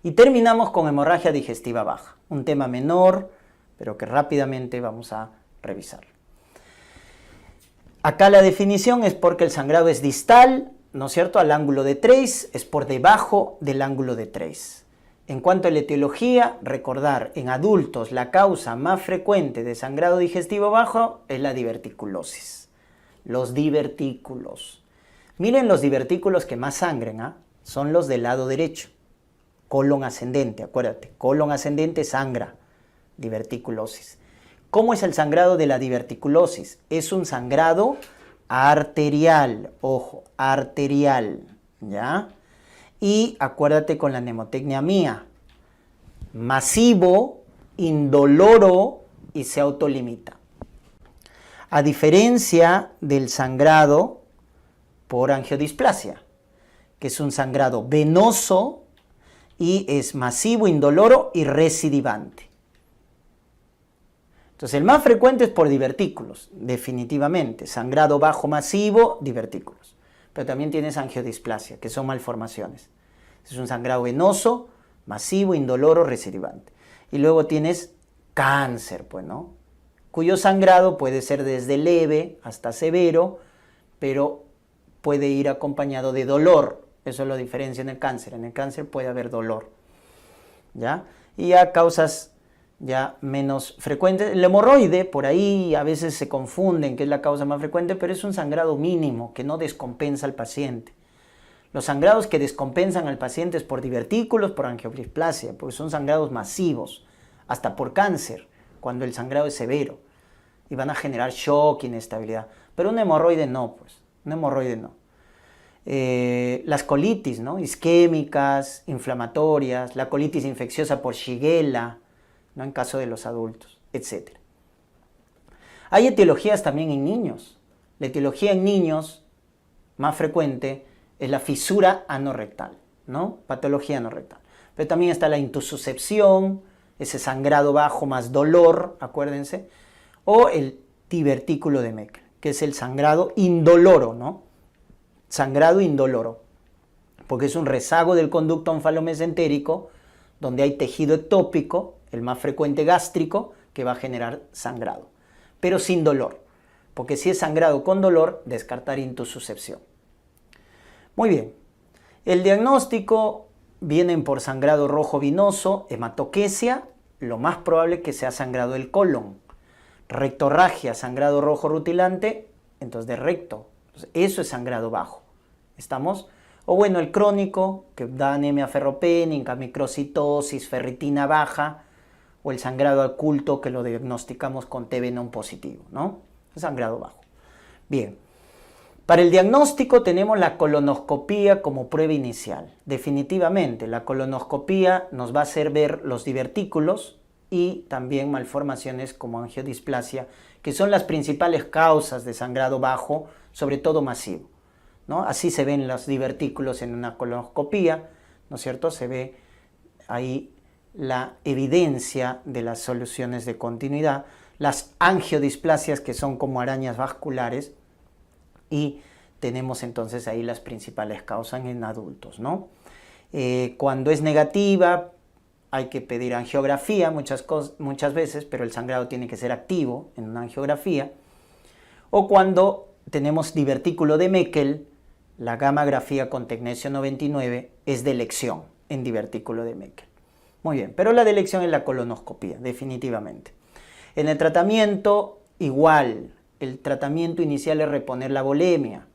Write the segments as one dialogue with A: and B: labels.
A: Y terminamos con hemorragia digestiva baja, un tema menor, pero que rápidamente vamos a revisar. Acá la definición es porque el sangrado es distal, ¿no es cierto?, al ángulo de Treis, es por debajo del ángulo de Treis. En cuanto a la etiología, recordar, en adultos la causa más frecuente de sangrado digestivo bajo es la diverticulosis. Los divertículos. Miren los divertículos que más sangren, son los del lado derecho. Colon ascendente, acuérdate, colon ascendente sangra, diverticulosis. ¿Cómo es el sangrado de la diverticulosis? Es un sangrado arterial, ojo, arterial, ¿ya? Y acuérdate con la mnemotecnia mía, masivo, indoloro y se autolimita. A diferencia del sangrado por angiodisplasia, que es un sangrado venoso y es masivo, indoloro y recidivante. Entonces el más frecuente es por divertículos, definitivamente, sangrado bajo masivo, divertículos. Pero también tienes angiodisplasia, que son malformaciones. Es un sangrado venoso, masivo, indoloro, recidivante. Y luego tienes cáncer, pues, ¿no? Cuyo sangrado puede ser desde leve hasta severo, pero puede ir acompañado de dolor. Eso es la diferencia en el cáncer. En el cáncer puede haber dolor, ¿ya? Y a causas ya menos frecuentes. El hemorroide, por ahí a veces se confunden que es la causa más frecuente, pero es un sangrado mínimo que no descompensa al paciente. Los sangrados que descompensan al paciente es por divertículos, por angiodisplasia, porque son sangrados masivos, hasta por cáncer, cuando el sangrado es severo, y van a generar shock, inestabilidad. Pero un hemorroide no, pues, un hemorroide no. Las colitis, ¿no?, isquémicas, inflamatorias, la colitis infecciosa por Shigella, ¿no?, en caso de los adultos, etc. Hay etiologías también en niños. La etiología en niños más frecuente es la fisura anorrectal, ¿no?, patología anorrectal. Pero también está la intususcepción, ese sangrado bajo más dolor, acuérdense, o el divertículo de Meckel, que es el sangrado indoloro, ¿no? Sangrado indoloro, porque es un rezago del conducto onfalomesentérico, donde hay tejido ectópico, el más frecuente gástrico, que va a generar sangrado, pero sin dolor, porque si es sangrado con dolor, descartar intususcepción. Muy bien, el diagnóstico vienen por sangrado rojo vinoso, hematoquesia, lo más probable que sea sangrado del colon, rectorragia, sangrado rojo rutilante, entonces de recto. Eso es sangrado bajo, ¿estamos? O bueno, el crónico, que da anemia ferropénica, microcitosis, ferritina baja, o el sangrado oculto, que lo diagnosticamos con TB non positivo, ¿no? Sangrado bajo. Bien, para el diagnóstico tenemos la colonoscopía como prueba inicial. Definitivamente, la colonoscopía nos va a hacer ver los divertículos y también malformaciones como angiodisplasia, que son las principales causas de sangrado bajo, sobre todo masivo, ¿no? Así se ven los divertículos en una colonoscopía, ¿no es cierto? Se ve ahí la evidencia de las soluciones de continuidad, las angiodisplasias, que son como arañas vasculares, y tenemos entonces ahí las principales causas en adultos, ¿no? Cuando es negativa, hay que pedir angiografía muchas veces, pero el sangrado tiene que ser activo en una angiografía. O cuando tenemos divertículo de Meckel, la gammagrafía con tecnesio 99 es de elección en divertículo de Meckel. Muy bien, pero la de elección es la colonoscopía, definitivamente. En el tratamiento, igual, el tratamiento inicial es reponer la volemia,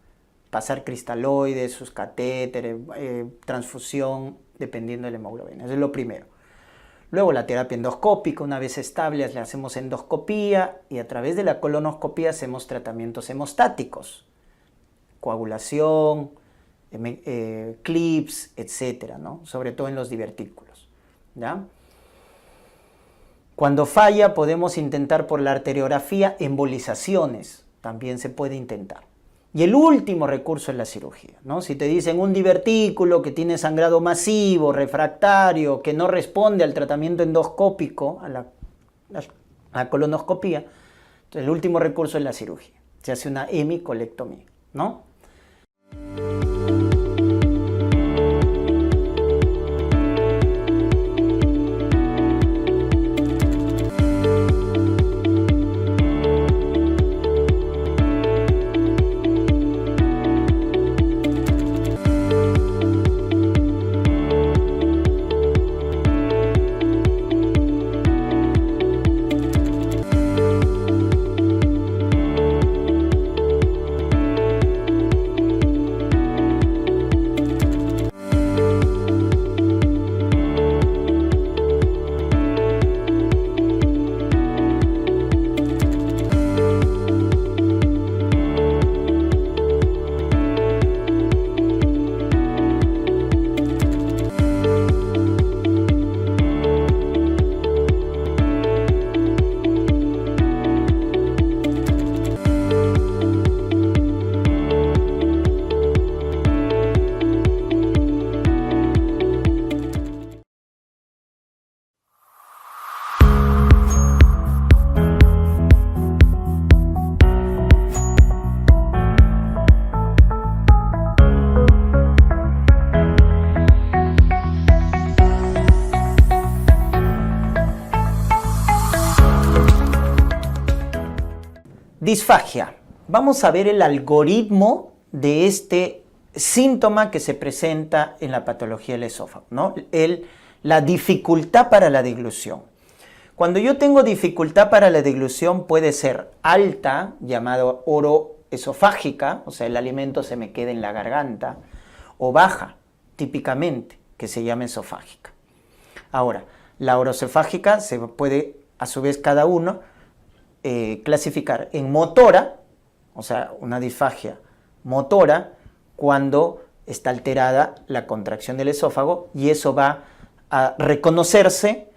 A: pasar cristaloides, sus catéteres, transfusión, dependiendo de la hemoglobina. Eso es lo primero. Luego la terapia endoscópica, una vez estable, le hacemos endoscopía y a través de la colonoscopía hacemos tratamientos hemostáticos, coagulación, clips, etcétera, ¿no? Sobre todo en los divertículos, ¿ya? Cuando falla podemos intentar por la arteriografía embolizaciones, también se puede intentar. Y el último recurso es la cirugía, ¿no? Si te dicen un divertículo que tiene sangrado masivo, refractario, que no responde al tratamiento endoscópico, a la colonoscopía, entonces el último recurso es la cirugía. Se hace una hemicolectomía, ¿no? Disfagia. Vamos a ver el algoritmo de este síntoma que se presenta en la patología del esófago, ¿no? La dificultad para la deglución. Cuando yo tengo dificultad para la deglución puede ser alta, llamado oroesofágica, o sea, el alimento se me queda en la garganta, o baja, típicamente, que se llama esofágica. Ahora, la oroesofágica se puede, a su vez, cada uno clasificar en motora, o sea, una disfagia motora, cuando está alterada la contracción del esófago, y eso va a reconocerse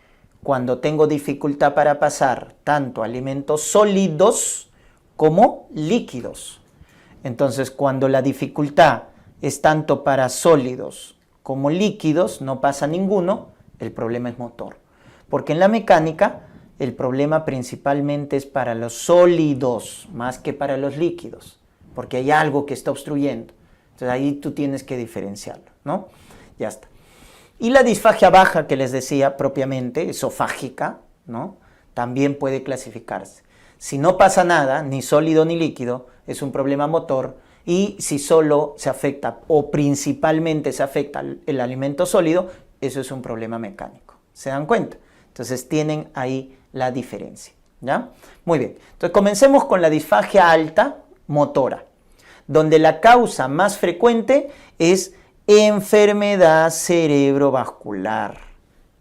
A: cuando tengo dificultad para pasar tanto alimentos sólidos como líquidos. Entonces, cuando la dificultad es tanto para sólidos como líquidos, no pasa ninguno, el problema es motor. Porque en la mecánica, el problema principalmente es para los sólidos, más que para los líquidos, porque hay algo que está obstruyendo. Entonces ahí tú tienes que diferenciarlo, ¿no? Ya está. Y la disfagia baja, que les decía propiamente, esofágica, ¿no? También puede clasificarse. Si no pasa nada, ni sólido ni líquido, es un problema motor, y si solo se afecta o principalmente se afecta el alimento sólido, eso es un problema mecánico. ¿Se dan cuenta? Entonces tienen ahí la diferencia, ¿ya? Muy bien. Entonces comencemos con la disfagia alta motora, donde la causa más frecuente es enfermedad cerebrovascular.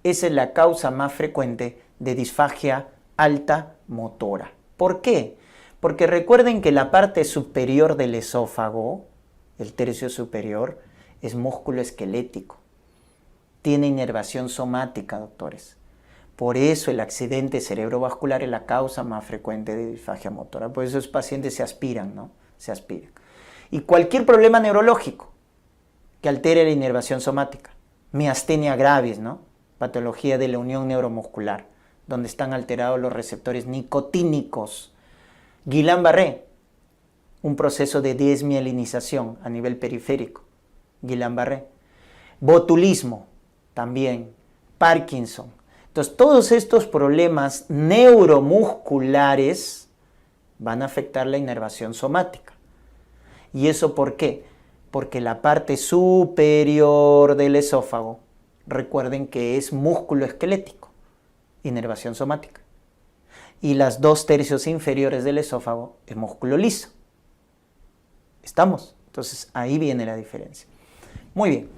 A: Esa es la causa más frecuente de disfagia alta motora. ¿Por qué? Porque recuerden que la parte superior del esófago, el tercio superior, es músculo esquelético. Tiene inervación somática, doctores. Por eso el accidente cerebrovascular es la causa más frecuente de disfagia motora. Por eso esos pacientes se aspiran, ¿no? Se aspiran. Y cualquier problema neurológico que altere la inervación somática, miastenia gravis, ¿no? Patología de la unión neuromuscular, donde están alterados los receptores nicotínicos. Guillain-Barré, un proceso de desmielinización a nivel periférico. Guillain-Barré. Botulismo, también. Parkinson. Entonces, todos estos problemas neuromusculares van a afectar la inervación somática. ¿Y eso por qué? Porque la parte superior del esófago, recuerden que es músculo esquelético, inervación somática. Y las 2/3 inferiores del esófago es músculo liso. ¿Estamos? Entonces, ahí viene la diferencia. Muy bien.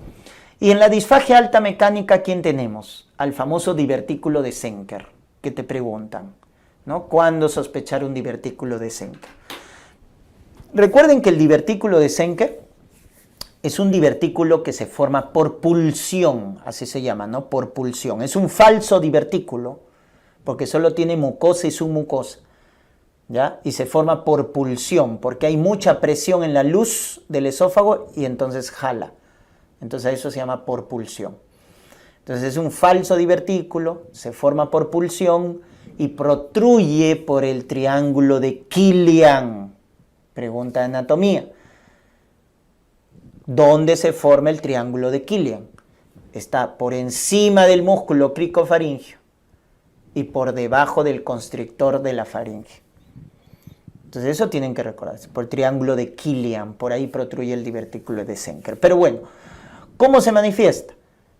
A: Y en la disfagia alta mecánica, ¿quién tenemos? Al famoso divertículo de Zenker, que te preguntan, ¿no? ¿Cuándo sospechar un divertículo de Zenker? Recuerden que el divertículo de Zenker es un divertículo que se forma por pulsión, así se llama, ¿no? Por pulsión. Es un falso divertículo, porque solo tiene mucosa y submucosa, ¿ya? Y se forma por pulsión, porque hay mucha presión en la luz del esófago y entonces jala. Entonces eso se llama por pulsión. Entonces es un falso divertículo, se forma por pulsión y protruye por el triángulo de Killian. Pregunta de anatomía. ¿Dónde se forma el triángulo de Killian? Está por encima del músculo cricofaringeo y por debajo del constrictor de la faringe. Entonces eso tienen que recordarse, por el triángulo de Killian, por ahí protruye el divertículo de Zenker. Pero bueno, ¿cómo se manifiesta?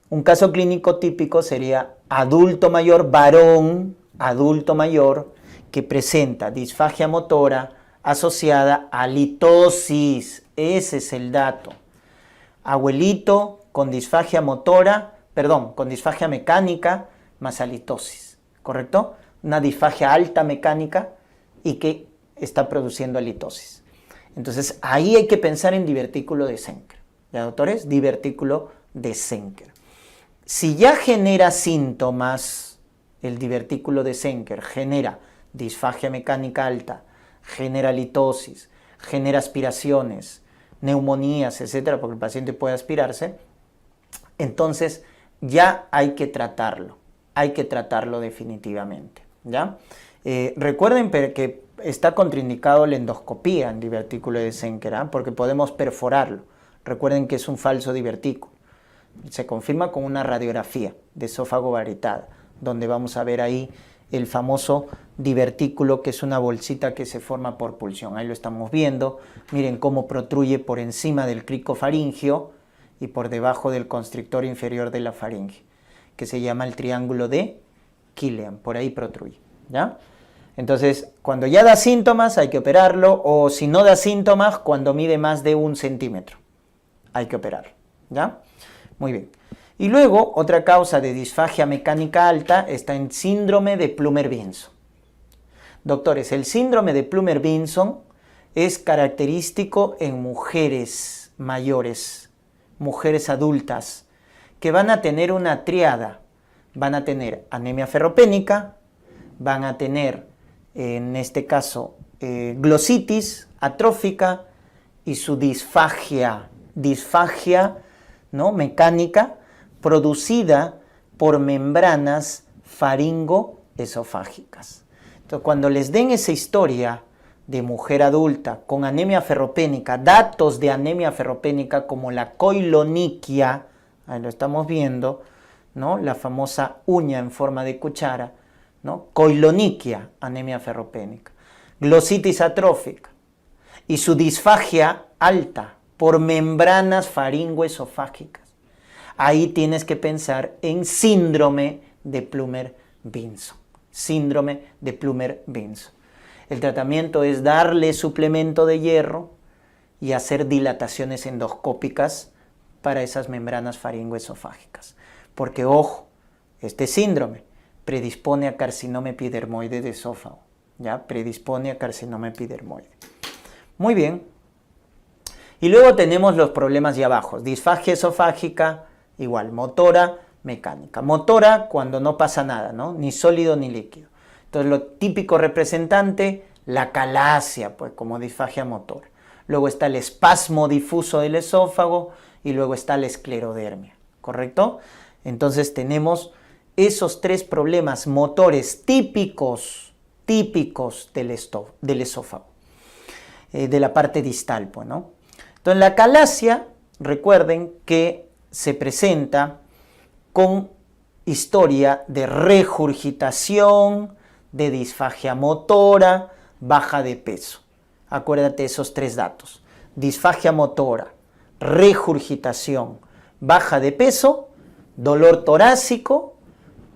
A: Un caso clínico típico sería adulto mayor, varón, adulto mayor, que presenta disfagia motora asociada a litosis. Ese es el dato. Abuelito con disfagia motora, con disfagia mecánica más halitosis, ¿correcto? Una disfagia alta mecánica y que está produciendo halitosis. Entonces, ahí hay que pensar en divertículo de Zenker. ¿Ya, doctores? Divertículo de Zenker. Si ya genera síntomas, el divertículo de Zenker genera disfagia mecánica alta, genera litosis, genera aspiraciones, neumonías, etcétera, porque el paciente puede aspirarse, entonces ya hay que tratarlo definitivamente, ¿ya? Recuerden que está contraindicado la endoscopía en divertículo de Zenker, ¿eh? Porque podemos perforarlo. Recuerden que es un falso divertículo. Se confirma con una radiografía de esófago varietada, donde vamos a ver ahí el famoso divertículo, que es una bolsita que se forma por pulsión. Ahí lo estamos viendo. Miren cómo protruye por encima del crico faríngeo y por debajo del constrictor inferior de la faringe, que se llama el triángulo de Killian. Por ahí protruye, ¿ya? Entonces, cuando ya da síntomas, hay que operarlo, o si no da síntomas, cuando mide más de 1 centímetro, hay que operarlo, ¿ya? Muy bien. Y luego, otra causa de disfagia mecánica alta está en síndrome de Plummer-Vinson. Doctores, el síndrome de Plummer-Vinson es característico en mujeres mayores, mujeres adultas, que van a tener una triada. Van a tener anemia ferropénica, van a tener, en este caso, glositis atrófica y su disfagia, ¿no?, mecánica, producida por membranas faringoesofágicas. Entonces, cuando les den esa historia de mujer adulta con anemia ferropénica, datos de anemia ferropénica como la coiloniquia, ahí lo estamos viendo, ¿no?, la famosa uña en forma de cuchara, ¿no?, coiloniquia, anemia ferropénica, glositis atrófica y su disfagia alta por membranas faringoesofágicas. Ahí tienes que pensar en síndrome de Plummer-Vinson. Síndrome de Plummer-Vinson. El tratamiento es darle suplemento de hierro y hacer dilataciones endoscópicas para esas membranas faringoesofágicas. Porque, ojo, este síndrome predispone a carcinoma epidermoide de esófago. ¿Ya? Predispone a carcinoma epidermoide. Muy bien. Y luego tenemos los problemas de abajo. Disfagia esofágica, igual, motora, mecánica. Motora cuando no pasa nada, ¿no?, ni sólido ni líquido. Entonces, lo típico representante, la calasia, pues como disfagia motora. Luego está el espasmo difuso del esófago y luego está la esclerodermia, ¿correcto? Entonces, tenemos esos 3 problemas motores típicos del esófago, de la parte distal, pues, ¿no? Entonces, la calasia, recuerden que se presenta con historia de regurgitación, de disfagia motora, baja de peso. Acuérdate esos 3 datos. Disfagia motora, regurgitación, baja de peso, dolor torácico,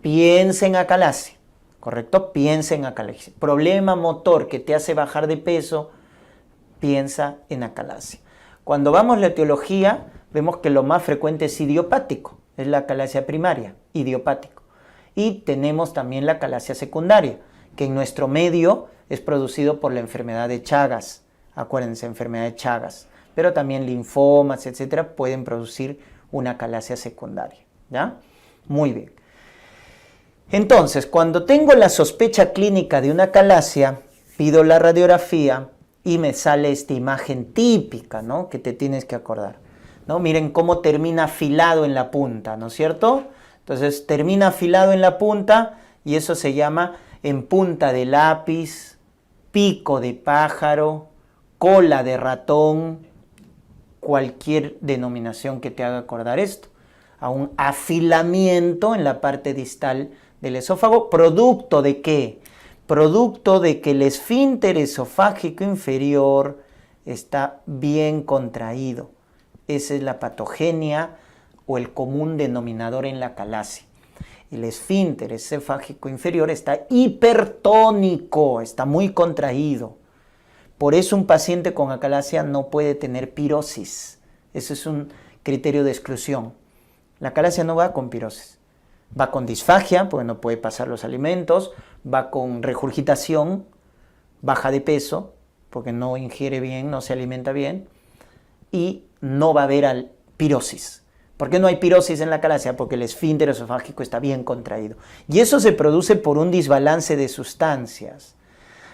A: piensa en acalasia, ¿correcto? Piensa en acalasia. Problema motor que te hace bajar de peso, piensa en acalasia. Cuando vamos a la etiología, vemos que lo más frecuente es idiopático, es la acalasia primaria, idiopático. Y tenemos también la acalasia secundaria, que en nuestro medio es producido por la enfermedad de Chagas. Acuérdense, enfermedad de Chagas. Pero también linfomas, etcétera, pueden producir una acalasia secundaria, ¿ya? Muy bien. Entonces, cuando tengo la sospecha clínica de una acalasia, pido la radiografía y me sale esta imagen típica, ¿no?, que te tienes que acordar, ¿no? Miren cómo termina afilado en la punta, ¿no es cierto? Entonces, termina afilado en la punta y eso se llama en punta de lápiz, pico de pájaro, cola de ratón, cualquier denominación que te haga acordar esto, a un afilamiento en la parte distal del esófago, ¿producto de qué? Producto de que el esfínter esofágico inferior está bien contraído. Esa es la patogenia o el común denominador en la acalasia. El esfínter esofágico inferior está hipertónico, está muy contraído. Por eso un paciente con acalasia no puede tener pirosis. Eso es un criterio de exclusión. La acalasia no va con pirosis. Va con disfagia, porque no puede pasar los alimentos, va con regurgitación, baja de peso, porque no ingiere bien, no se alimenta bien, y no va a haber pirosis. ¿Por qué no hay pirosis en la acalasia? Porque el esfínter esofágico está bien contraído. Y eso se produce por un desbalance de sustancias.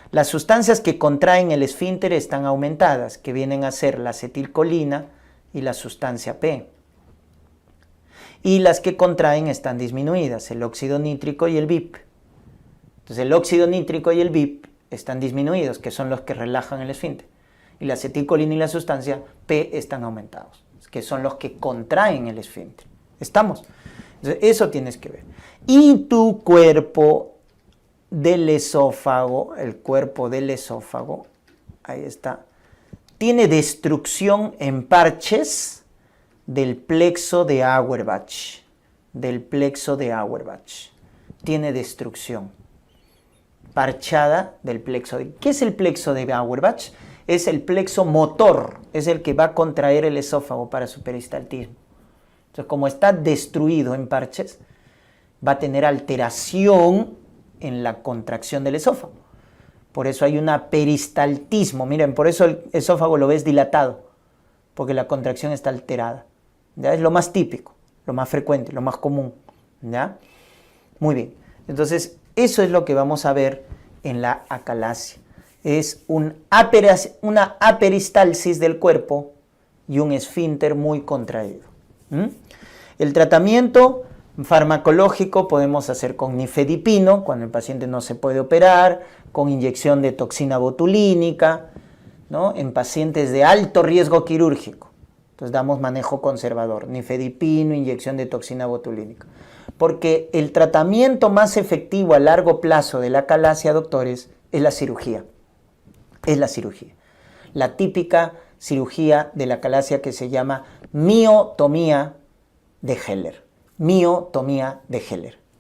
A: Las sustancias que contraen el esfínter están aumentadas, que vienen a ser la acetilcolina y la sustancia P. Y las que contraen están disminuidas, el óxido nítrico y el BIP. Entonces el óxido nítrico y el BIP están disminuidos, que son los que relajan el esfínter. Y la acetilcolina y la sustancia P están aumentados, que son los que contraen el esfínter. ¿Estamos? Entonces eso tienes que ver. Y tu cuerpo del esófago, el cuerpo del esófago, ahí está, tiene destrucción en parches del plexo de Auerbach, tiene destrucción parchada del plexo. ¿Qué es el plexo de Auerbach? Es el plexo motor, es el que va a contraer el esófago para su peristaltismo. Entonces, como está destruido en parches, va a tener alteración en la contracción del esófago. Por eso hay un peristaltismo. Miren, por eso el esófago lo ves dilatado, porque la contracción está alterada. ¿Ya? Es lo más típico, lo más frecuente, lo más común. ¿Ya? Muy bien. Entonces, eso es lo que vamos a ver en la acalasia. Es una aperistalsis del cuerpo y un esfínter muy contraído. El tratamiento farmacológico podemos hacer con nifedipino, cuando el paciente no se puede operar, con inyección de toxina botulínica, ¿no? En pacientes de alto riesgo quirúrgico. Entonces damos manejo conservador, nifedipino, inyección de toxina botulínica. Porque el tratamiento más efectivo a largo plazo de la acalasia, doctores, es la cirugía. La típica cirugía de la acalasia que se llama miotomía de Heller.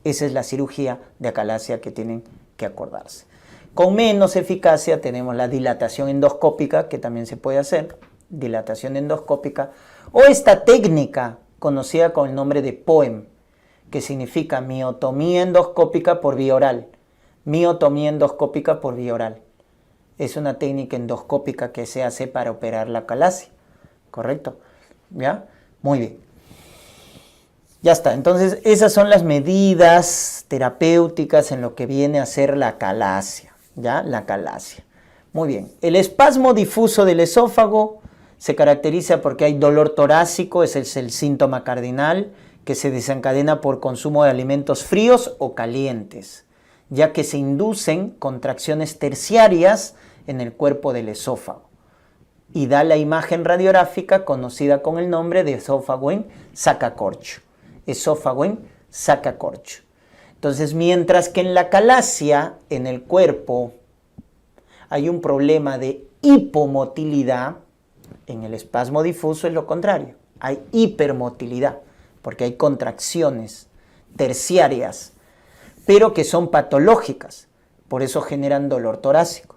A: Esa es la cirugía de acalasia que tienen que acordarse. Con menos eficacia tenemos la dilatación endoscópica, que también se puede hacer, dilatación endoscópica, o esta técnica conocida con el nombre de POEM, que significa miotomía endoscópica por vía oral. Es una técnica endoscópica que se hace para operar la acalasia, ¿correcto? ¿Ya? Muy bien. Ya está, entonces esas son las medidas terapéuticas en lo que viene a ser la acalasia, ¿ya? La acalasia. Muy bien, el espasmo difuso del esófago se caracteriza porque hay dolor torácico, ese es el síntoma cardinal, que se desencadena por consumo de alimentos fríos o calientes, ya que se inducen contracciones terciarias en el cuerpo del esófago y da la imagen radiográfica conocida con el nombre de esófago en sacacorcho. Entonces, mientras que en la acalasia, en el cuerpo, hay un problema de hipomotilidad, en el espasmo difuso es lo contrario, hay hipermotilidad, porque hay contracciones terciarias, pero que son patológicas, por eso generan dolor torácico,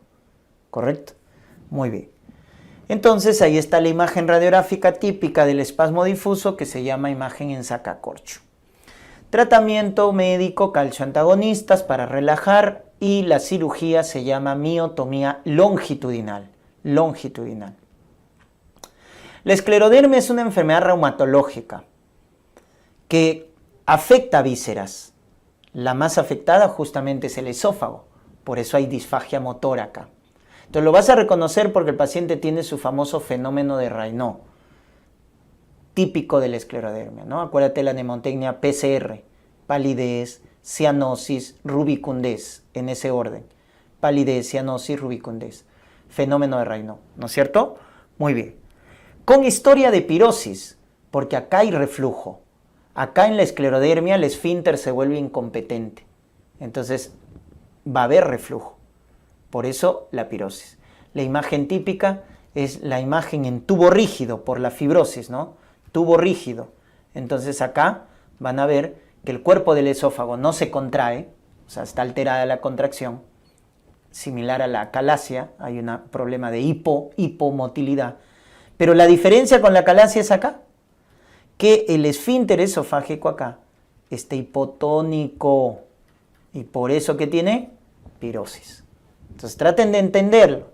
A: ¿correcto? Muy bien. Entonces ahí está la imagen radiográfica típica del espasmo difuso que se llama imagen en sacacorcho. Tratamiento médico, calcioantagonistas para relajar y la cirugía se llama miotomía longitudinal. La esclerodermia es una enfermedad reumatológica que afecta vísceras. La más afectada justamente es el esófago, por eso hay disfagia motora acá. Entonces lo vas a reconocer porque el paciente tiene su famoso fenómeno de Raynaud, típico de la esclerodermia, ¿no? Acuérdate la mnemotecnia PCR, palidez, cianosis, rubicundez, en ese orden. Palidez, cianosis, rubicundez. Fenómeno de Raynaud, ¿no es cierto? Muy bien. Con historia de pirosis, porque acá hay reflujo. Acá en la esclerodermia el esfínter se vuelve incompetente. Entonces va a haber reflujo. Por eso la pirosis. La imagen típica es la imagen en tubo rígido por la fibrosis, ¿no? Tubo rígido. Entonces acá van a ver que el cuerpo del esófago no se contrae, o sea, está alterada la contracción, similar a la acalasia, hay un problema de hipomotilidad. Pero la diferencia con la acalasia es acá, que el esfínter esofágico acá está hipotónico y por eso que tiene pirosis. Entonces traten de entenderlo,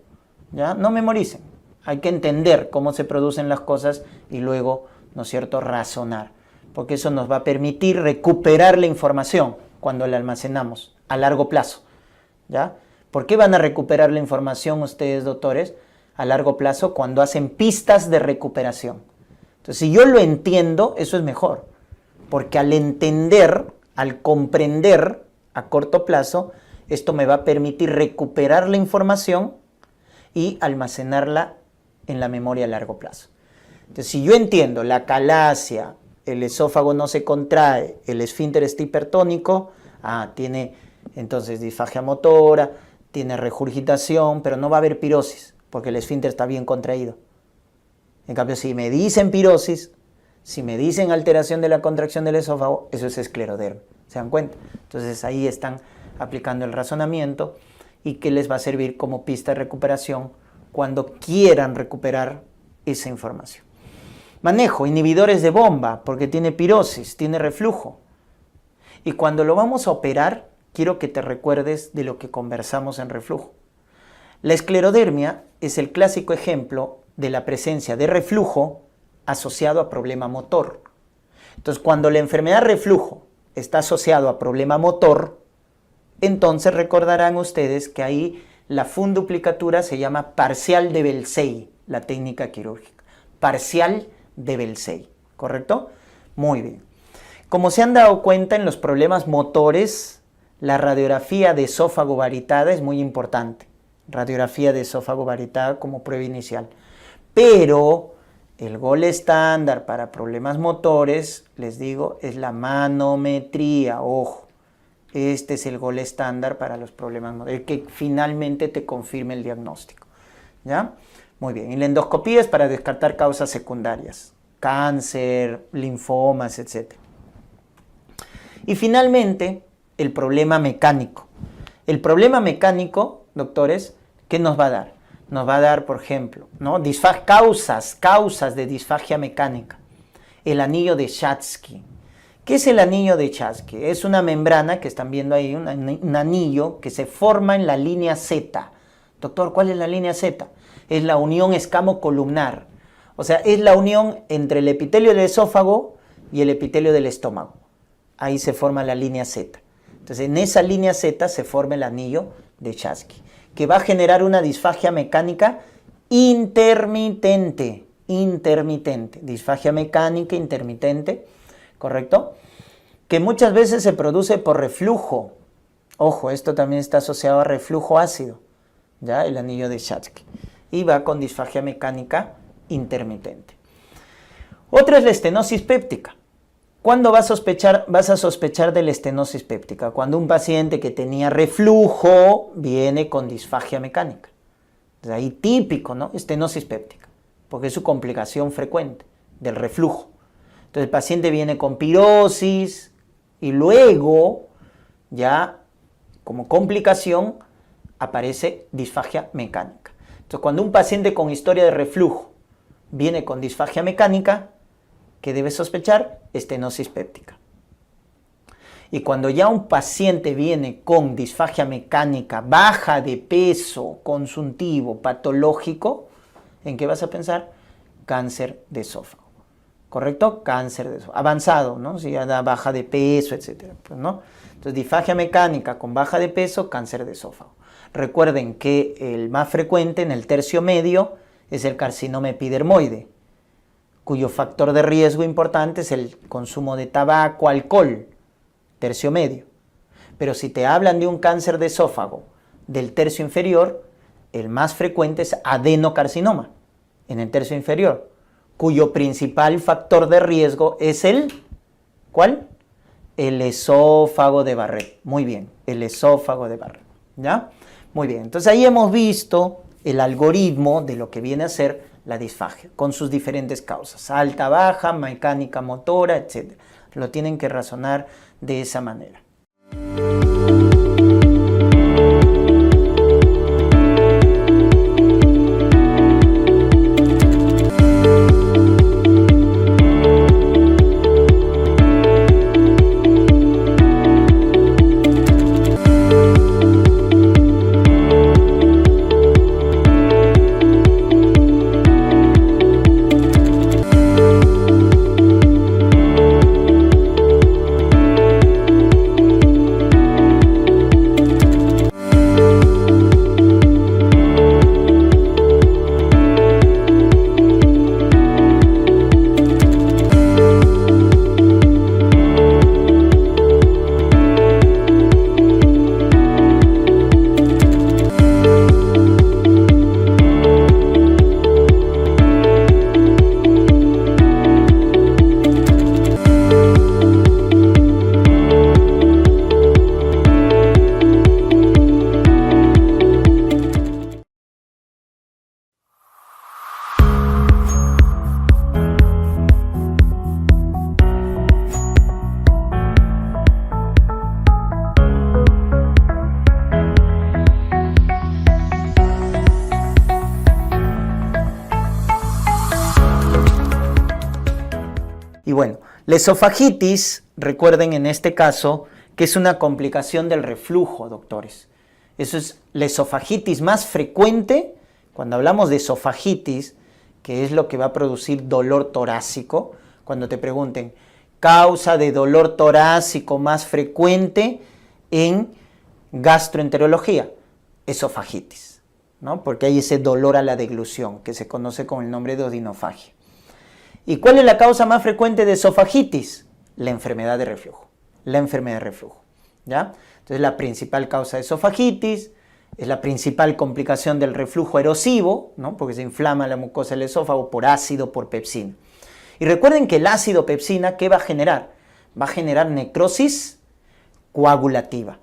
A: ¿ya? No memoricen, hay que entender cómo se producen las cosas y luego, ¿no es cierto?, razonar, porque eso nos va a permitir recuperar la información cuando la almacenamos a largo plazo, ¿ya? ¿Por qué van a recuperar la información ustedes, doctores, a largo plazo cuando hacen pistas de recuperación? Entonces, si yo lo entiendo, eso es mejor, porque al entender, al comprender a corto plazo, esto me va a permitir recuperar la información y almacenarla en la memoria a largo plazo. Entonces, si yo entiendo la acalasia, el esófago no se contrae, el esfínter está hipertónico, tiene Entonces, disfagia motora, tiene regurgitación, pero no va a haber pirosis, porque el esfínter está bien contraído. En cambio, si me dicen pirosis, si me dicen alteración de la contracción del esófago, eso es esclerodermia. ¿Se dan cuenta? Entonces, ahí están aplicando el razonamiento y que les va a servir como pista de recuperación cuando quieran recuperar esa información. Manejo, inhibidores de bomba, porque tiene pirosis, tiene reflujo. Y cuando lo vamos a operar, quiero que te recuerdes de lo que conversamos en reflujo. La esclerodermia es el clásico ejemplo de la presencia de reflujo asociado a problema motor. Entonces, cuando la enfermedad reflujo está asociado a problema motor, entonces recordarán ustedes que ahí la funduplicatura se llama parcial de Belsey, la técnica quirúrgica. Parcial de Belsey, ¿correcto? Muy bien. Como se han dado cuenta, en los problemas motores, la radiografía de esófago varietada es muy importante. Radiografía de esófago varietada como prueba inicial. Pero el gol estándar para problemas motores, les digo, es la manometría. Ojo, este es el gol estándar para los problemas motores, el que finalmente te confirme el diagnóstico. ¿Ya? Muy bien. Y la endoscopía es para descartar causas secundarias, cáncer, linfomas, etc. Y finalmente, el problema mecánico. El problema mecánico, doctores, ¿qué nos va a dar? Nos va a dar, por ejemplo, ¿no? causas de disfagia mecánica. El anillo de Chatsky. ¿Qué es el anillo de Chatsky? Es una membrana que están viendo ahí, un anillo que se forma en la línea Z. Doctor, ¿cuál es la línea Z? Es la unión escamo-columnar. O sea, es la unión entre el epitelio del esófago y el epitelio del estómago. Ahí se forma la línea Z. Entonces, en esa línea Z se forma el anillo de Chatsky, que va a generar una disfagia mecánica intermitente. Disfagia mecánica intermitente, ¿correcto? Que muchas veces se produce por reflujo. Ojo, esto también está asociado a reflujo ácido, ¿ya? El anillo de Chatsky. Y va con disfagia mecánica intermitente. Otra es la estenosis péptica. ¿Cuándo vas a sospechar de la estenosis péptica? Cuando un paciente que tenía reflujo viene con disfagia mecánica. Entonces ahí típico, ¿no? Estenosis péptica, porque es su complicación frecuente del reflujo. Entonces el paciente viene con pirosis y luego ya como complicación aparece disfagia mecánica. Entonces cuando un paciente con historia de reflujo viene con disfagia mecánica, ¿qué debe sospechar? Estenosis péptica. Y cuando ya un paciente viene con disfagia mecánica, baja de peso, consuntivo, patológico, ¿en qué vas a pensar? Cáncer de esófago. ¿Correcto? Cáncer de esófago. Avanzado, ¿no? Si ya da baja de peso, etc. Pues, ¿no? Entonces, disfagia mecánica con baja de peso, cáncer de esófago. Recuerden que el más frecuente en el tercio medio es el carcinoma epidermoide, cuyo factor de riesgo importante es el consumo de tabaco, alcohol, tercio medio. Pero si te hablan de un cáncer de esófago del tercio inferior, el más frecuente es adenocarcinoma en el tercio inferior, cuyo principal factor de riesgo es el, ¿cuál? El esófago de Barrett. Muy bien, el esófago de Barrett, ¿ya? Muy bien, entonces ahí hemos visto el algoritmo de lo que viene a ser la disfagia, con sus diferentes causas, alta, baja, mecánica, motora, etc. Lo tienen que razonar de esa manera. Y bueno, la esofagitis, recuerden en este caso, que es una complicación del reflujo, doctores. Eso es la esofagitis más frecuente. Cuando hablamos de esofagitis, que es lo que va a producir dolor torácico, cuando te pregunten, causa de dolor torácico más frecuente en gastroenterología, esofagitis, ¿no? Porque hay ese dolor a la deglución, que se conoce con el nombre de odinofagia. ¿Y cuál es la causa más frecuente de esofagitis? La enfermedad de reflujo. La enfermedad de reflujo, ¿ya? Entonces, la principal causa de esofagitis es la principal complicación del reflujo erosivo, ¿no? Porque se inflama la mucosa del esófago por ácido, por pepsina. Y recuerden que el ácido pepsina, ¿qué va a generar? Va a generar necrosis coagulativa,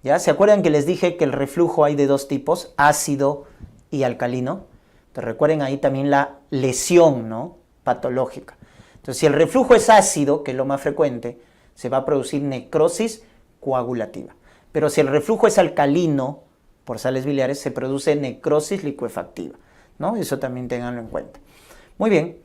A: ¿ya? ¿Se acuerdan que les dije que el reflujo hay de dos tipos, ácido y alcalino? Entonces, recuerden ahí también la lesión, ¿no?, patológica. Entonces, si el reflujo es ácido, que es lo más frecuente, se va a producir necrosis coagulativa. Pero si el reflujo es alcalino, por sales biliares, se produce necrosis licuefactiva, ¿no? Eso también tenganlo en cuenta. Muy bien.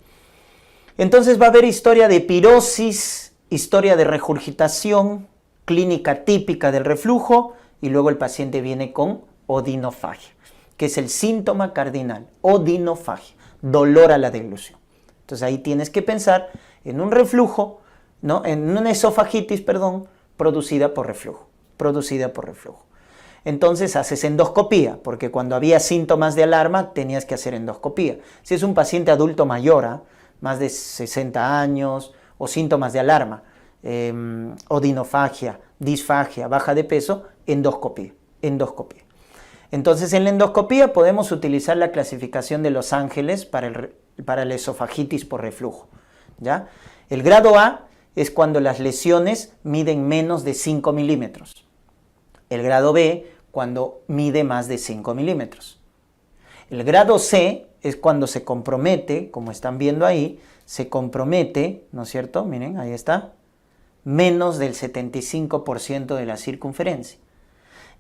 A: Entonces va a haber historia de pirosis, historia de regurgitación, clínica típica del reflujo, y luego el paciente viene con odinofagia, que es el síntoma cardinal, odinofagia, dolor a la deglución. Entonces ahí tienes que pensar en un reflujo, ¿no?, en una esofagitis, perdón, producida por reflujo. Entonces haces endoscopía, porque cuando había síntomas de alarma tenías que hacer endoscopía. Si es un paciente adulto mayor, más de 60 años, o síntomas de alarma, odinofagia, disfagia, baja de peso, endoscopía. Entonces en la endoscopía podemos utilizar la clasificación de Los Ángeles para la esofagitis por reflujo, ¿ya? El grado A es cuando las lesiones miden menos de 5 milímetros. El grado B, cuando mide más de 5 milímetros. El grado C es cuando se compromete, como están viendo ahí, se compromete, ¿no es cierto? Miren, ahí está, menos del 75% de la circunferencia.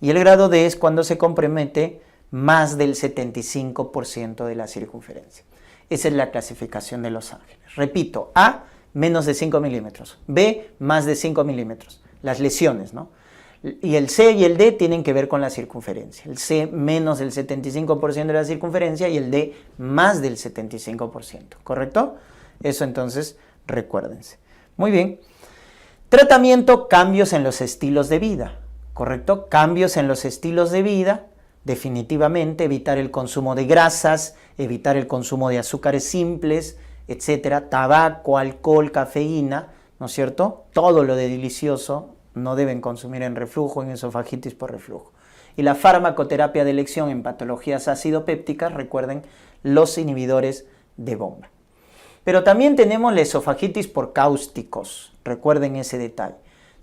A: Y el grado D es cuando se compromete más del 75% de la circunferencia. Esa es la clasificación de Los Ángeles. Repito, A, menos de 5 milímetros. B, más de 5 milímetros. Las lesiones, ¿no? Y el C y el D tienen que ver con la circunferencia. El C menos del 75% de la circunferencia y el D más del 75%, ¿correcto? Eso entonces recuérdense. Muy bien. Tratamiento, cambios en los estilos de vida, ¿correcto? Cambios en los estilos de vida, definitivamente evitar el consumo de grasas, evitar el consumo de azúcares simples, etcétera, tabaco, alcohol, cafeína, ¿no es cierto? Todo lo de delicioso no deben consumir en reflujo, en esofagitis por reflujo. Y la farmacoterapia de elección en patologías acidopépticas, recuerden, los inhibidores de bomba. Pero también tenemos la esofagitis por cáusticos, recuerden ese detalle,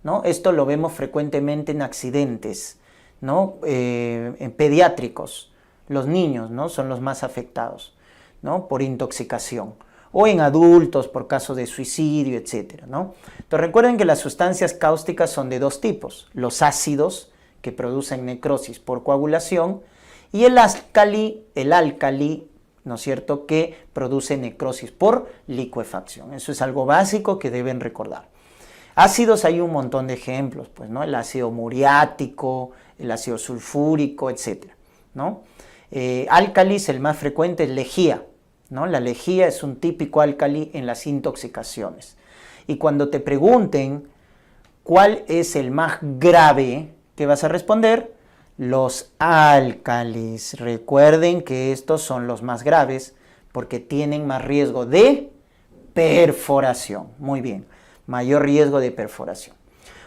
A: ¿no? Esto lo vemos frecuentemente en accidentes, ¿no? En pediátricos, los niños, ¿no?, son los más afectados, ¿no?, por intoxicación. O en adultos por caso de suicidio, etcétera, ¿no? Entonces recuerden que las sustancias cáusticas son de dos tipos, los ácidos, que producen necrosis por coagulación, y el álcali, ¿no es cierto?, que produce necrosis por licuefacción. Eso es algo básico que deben recordar. Ácidos hay un montón de ejemplos, pues, ¿no? El ácido muriático, el ácido sulfúrico, etcétera, ¿no? Álcalis, el más frecuente es lejía, ¿no? La lejía es un típico álcali en las intoxicaciones. Y cuando te pregunten cuál es el más grave, ¿qué vas a responder? Los álcalis. Recuerden que estos son los más graves porque tienen más riesgo de perforación. Muy bien, mayor riesgo de perforación.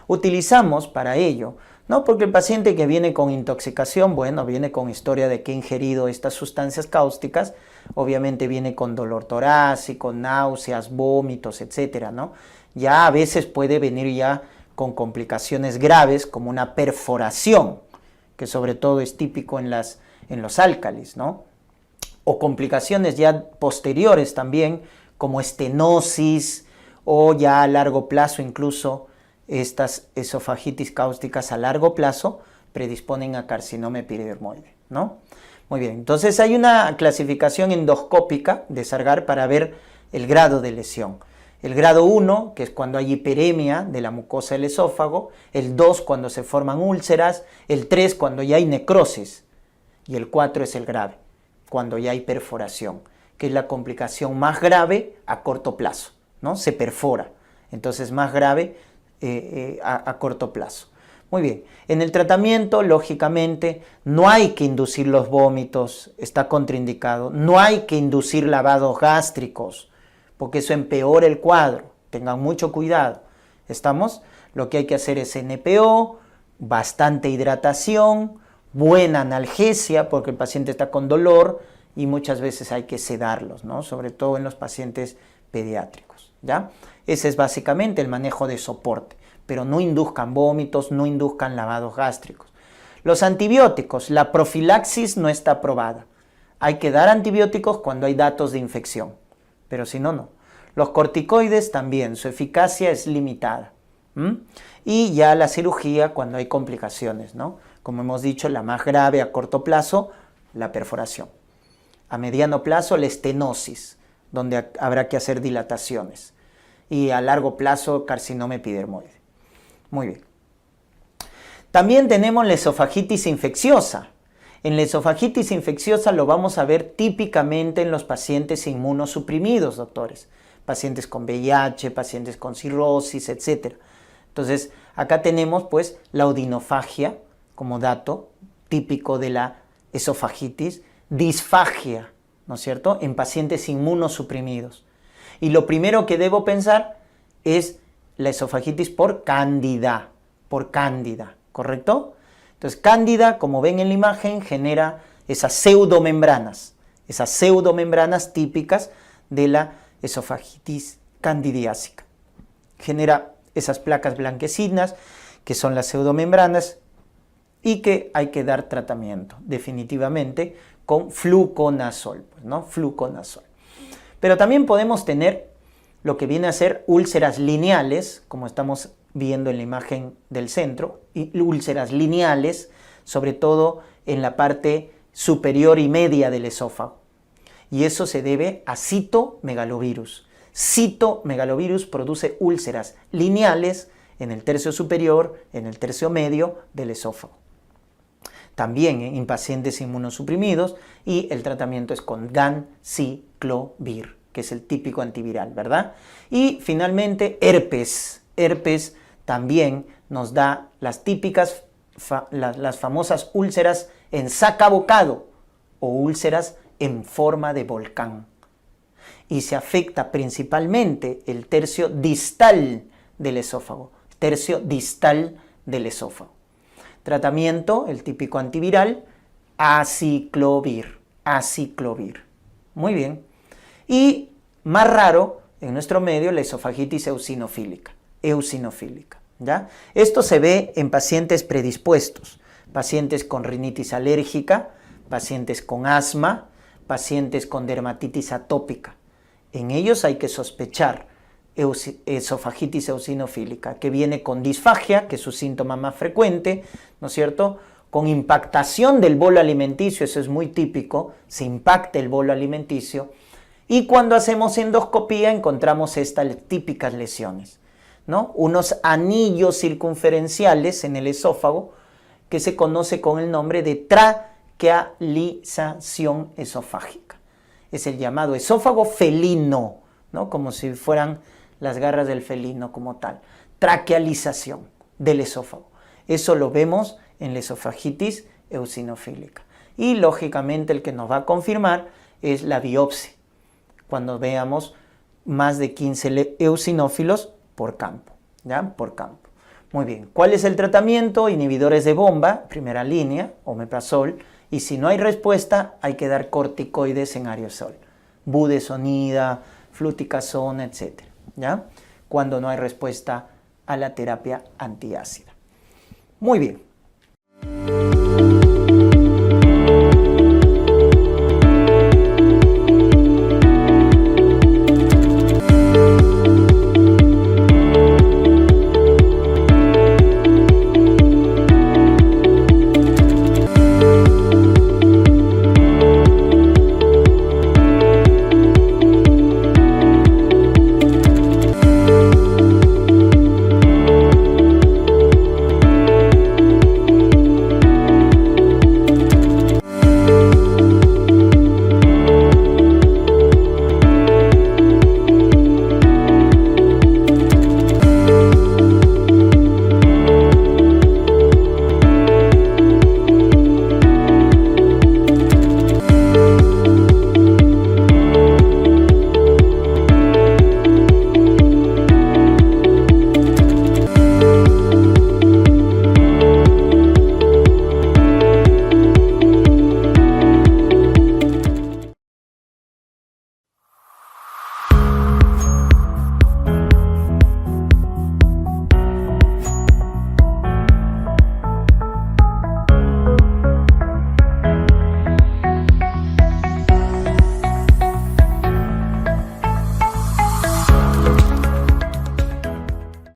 A: Utilizamos para ello, ¿no? Porque el paciente que viene con intoxicación, bueno, viene con historia de que ha ingerido estas sustancias cáusticas, obviamente viene con dolor torácico, náuseas, vómitos, etcétera, ¿no? Ya a veces puede venir ya con complicaciones graves como una perforación, que sobre todo es típico en los álcalis, ¿no? O complicaciones ya posteriores también, como estenosis o ya a largo plazo incluso estas esofagitis cáusticas a largo plazo predisponen a carcinoma epidermoide, ¿no? Muy bien, entonces hay una clasificación endoscópica de Sargar para ver el grado de lesión. El grado 1, que es cuando hay hiperemia de la mucosa del esófago, el 2 cuando se forman úlceras, el 3 cuando ya hay necrosis y el 4 es el grave, cuando ya hay perforación, que es la complicación más grave a corto plazo, ¿no? Se perfora, entonces más grave a corto plazo. Muy bien, en el tratamiento, lógicamente, no hay que inducir los vómitos, está contraindicado, no hay que inducir lavados gástricos, porque eso empeora el cuadro, tengan mucho cuidado, ¿estamos? Lo que hay que hacer es NPO, bastante hidratación, buena analgesia, porque el paciente está con dolor y muchas veces hay que sedarlos, ¿no? Sobre todo en los pacientes pediátricos, ¿ya? Ese es básicamente el manejo de soporte, pero no induzcan vómitos, no induzcan lavados gástricos. Los antibióticos, la profilaxis no está aprobada. Hay que dar antibióticos cuando hay datos de infección, pero si no, no. Los corticoides también, su eficacia es limitada. Y ya la cirugía cuando hay complicaciones, ¿no? Como hemos dicho, la más grave a corto plazo, la perforación. A mediano plazo, la estenosis, donde habrá que hacer dilataciones. Y a largo plazo, carcinoma epidermoide. Muy bien. También tenemos la esofagitis infecciosa. En la esofagitis infecciosa lo vamos a ver típicamente en los pacientes inmunosuprimidos, doctores. Pacientes con VIH, pacientes con cirrosis, etc. Entonces, acá tenemos pues la odinofagia como dato típico de la esofagitis, disfagia, ¿no es cierto?, en pacientes inmunosuprimidos. Y lo primero que debo pensar es la esofagitis por cándida, ¿correcto? Entonces, cándida, como ven en la imagen, genera esas pseudomembranas típicas de la esofagitis candidiásica. Genera esas placas blanquecinas, que son las pseudomembranas, y que hay que dar tratamiento, definitivamente, con fluconazol, pues, ¿no? Fluconazol. Pero también podemos tener lo que viene a ser úlceras lineales, como estamos viendo en la imagen del centro, y úlceras lineales, sobre todo en la parte superior y media del esófago. Y eso se debe a citomegalovirus. Citomegalovirus produce úlceras lineales en el tercio superior, en el tercio medio del esófago. También en pacientes inmunosuprimidos, y el tratamiento es con ganciclovir, que es el típico antiviral, ¿verdad? Y finalmente herpes. Herpes también nos da las típicas, las famosas úlceras en sacabocado o úlceras en forma de volcán. Y se afecta principalmente el tercio distal del esófago. Tercio distal del esófago. Tratamiento, el típico antiviral, aciclovir. Muy bien. Y más raro, en nuestro medio, la esofagitis eosinofílica. ¿Ya? Esto se ve en pacientes predispuestos, pacientes con rinitis alérgica, pacientes con asma, pacientes con dermatitis atópica. En ellos hay que sospechar esofagitis eosinofílica, que viene con disfagia, que es su síntoma más frecuente, ¿no es cierto?, con impactación del bolo alimenticio, eso es muy típico, se impacta el bolo alimenticio, y cuando hacemos endoscopía encontramos estas típicas lesiones, ¿no? Unos anillos circunferenciales en el esófago que se conoce con el nombre de traquealización esofágica. Es el llamado esófago felino, ¿no? Como si fueran las garras del felino como tal. Traquealización del esófago. Eso lo vemos en la esofagitis eosinofílica. Y lógicamente el que nos va a confirmar es la biopsia, cuando veamos más de 15 eosinófilos por campo, ¿ya? Por campo. Muy bien, ¿cuál es el tratamiento? Inhibidores de bomba, primera línea, omeprazol, y si no hay respuesta, hay que dar corticoides en aerosol, budesonida, fluticasona, etc., ¿ya? Cuando no hay respuesta a la terapia antiácida. Muy bien.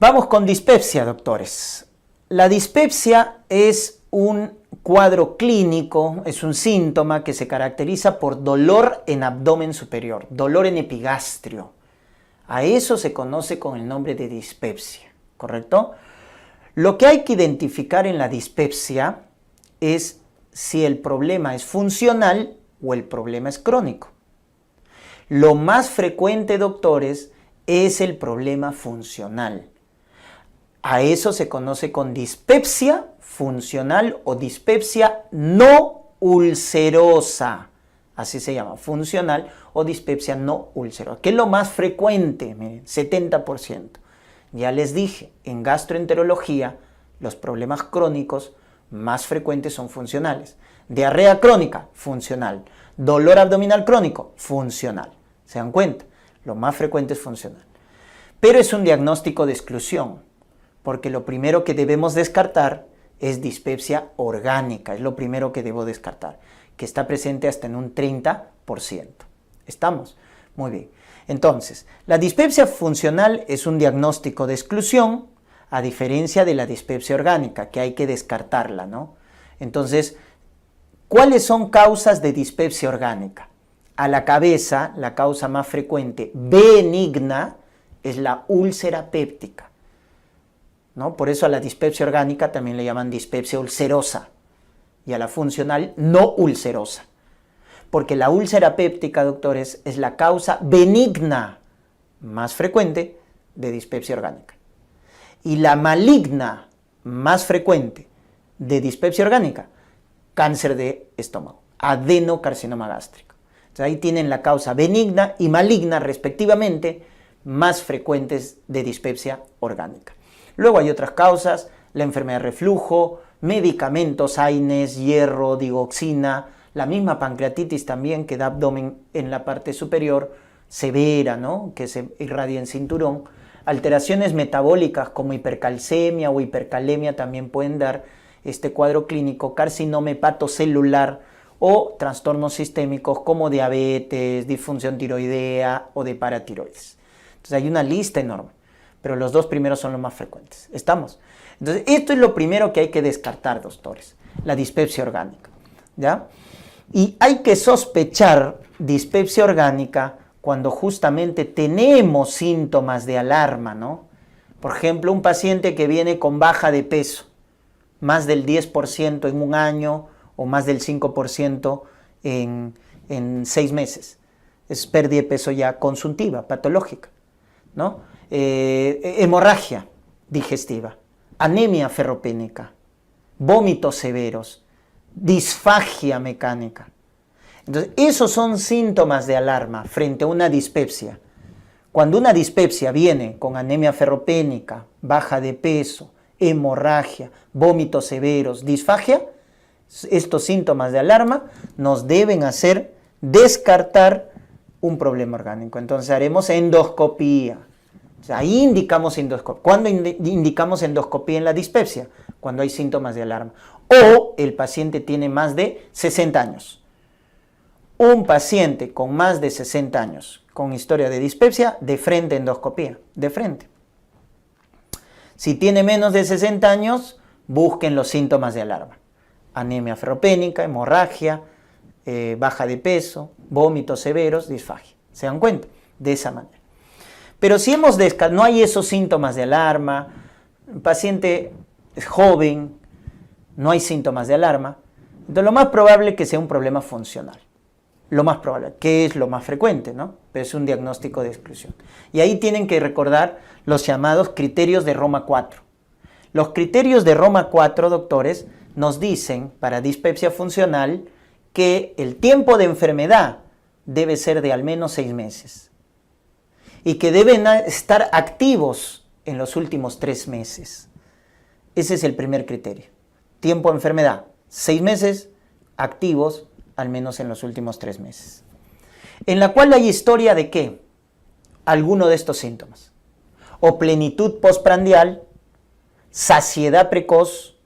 A: Vamos con dispepsia, doctores. La dispepsia es un cuadro clínico, es un síntoma que se caracteriza por dolor en abdomen superior, dolor en epigastrio. A eso se conoce con el nombre de dispepsia, ¿correcto? Lo que hay que identificar en la dispepsia es si el problema es funcional o el problema es crónico. Lo más frecuente, doctores, es el problema funcional. A eso se conoce con dispepsia funcional o dispepsia no ulcerosa. Así se llama, funcional o dispepsia no ulcerosa. ¿Qué es lo más frecuente? Miren, 70%. Ya les dije, en gastroenterología, los problemas crónicos más frecuentes son funcionales. Diarrea crónica, funcional. Dolor abdominal crónico, funcional. ¿Se dan cuenta? Lo más frecuente es funcional. Pero es un diagnóstico de exclusión, porque lo primero que debemos descartar es dispepsia orgánica, es lo primero que debo descartar, que está presente hasta en un 30%. ¿Estamos? Muy bien. Entonces, la dispepsia funcional es un diagnóstico de exclusión, a diferencia de la dispepsia orgánica, que hay que descartarla, ¿no? Entonces, ¿cuáles son causas de dispepsia orgánica? A la cabeza, la causa más frecuente benigna es la úlcera péptica, ¿no? Por eso a la dispepsia orgánica también le llaman dispepsia ulcerosa y a la funcional no ulcerosa. Porque la úlcera péptica, doctores, es la causa benigna más frecuente de dispepsia orgánica. Y la maligna más frecuente de dispepsia orgánica, cáncer de estómago, adenocarcinoma gástrico. Entonces ahí tienen la causa benigna y maligna respectivamente más frecuentes de dispepsia orgánica. Luego hay otras causas, la enfermedad de reflujo, medicamentos, AINES, hierro, digoxina, la misma pancreatitis también que da abdomen en la parte superior, severa, ¿no? Que se irradia en cinturón. Alteraciones metabólicas como hipercalcemia o hipercalemia también pueden dar este cuadro clínico, carcinoma hepatocelular o trastornos sistémicos como diabetes, disfunción tiroidea o de paratiroides. Entonces hay una lista enorme, pero los dos primeros son los más frecuentes. ¿Estamos? Entonces esto es lo primero que hay que descartar, doctores, la dispepsia orgánica, ¿ya? Y hay que sospechar dispepsia orgánica cuando justamente tenemos síntomas de alarma, ¿no? Por ejemplo, un paciente que viene con baja de peso, más del 10% en un año o más del 5% en 6 meses. Es pérdida de peso ya consuntiva, patológica, ¿no? Hemorragia digestiva, anemia ferropénica, vómitos severos, disfagia mecánica. Entonces, esos son síntomas de alarma frente a una dispepsia. Cuando una dispepsia viene con anemia ferropénica, baja de peso, hemorragia, vómitos severos, disfagia, estos síntomas de alarma nos deben hacer descartar un problema orgánico. Entonces haremos endoscopía. O sea, ahí indicamos endoscopía. ¿Cuándo indicamos endoscopía en la dispepsia? Cuando hay síntomas de alarma. O el paciente tiene más de 60 años. Un paciente con más de 60 años con historia de dispepsia, de frente endoscopía, de frente. Si tiene menos de 60 años, busquen los síntomas de alarma. Anemia ferropénica, hemorragia, baja de peso, vómitos severos, disfagia. ¿Se dan cuenta? De esa manera. Pero si no hay esos síntomas de alarma, el paciente es joven, no hay síntomas de alarma, entonces lo más probable es que sea un problema funcional. Lo más probable, que es lo más frecuente, ¿no? Pero es un diagnóstico de exclusión. Y ahí tienen que recordar los llamados criterios de Roma 4. Los criterios de Roma 4, doctores, nos dicen para dispepsia funcional que el tiempo de enfermedad debe ser de al menos 6 meses y que deben estar activos en los últimos 3 meses. Ese es el primer criterio. Tiempo de enfermedad, 6 meses, activos al menos en los últimos 3 meses. En la cual hay historia de ¿qué? Alguno de estos síntomas. O plenitud postprandial, saciedad precoz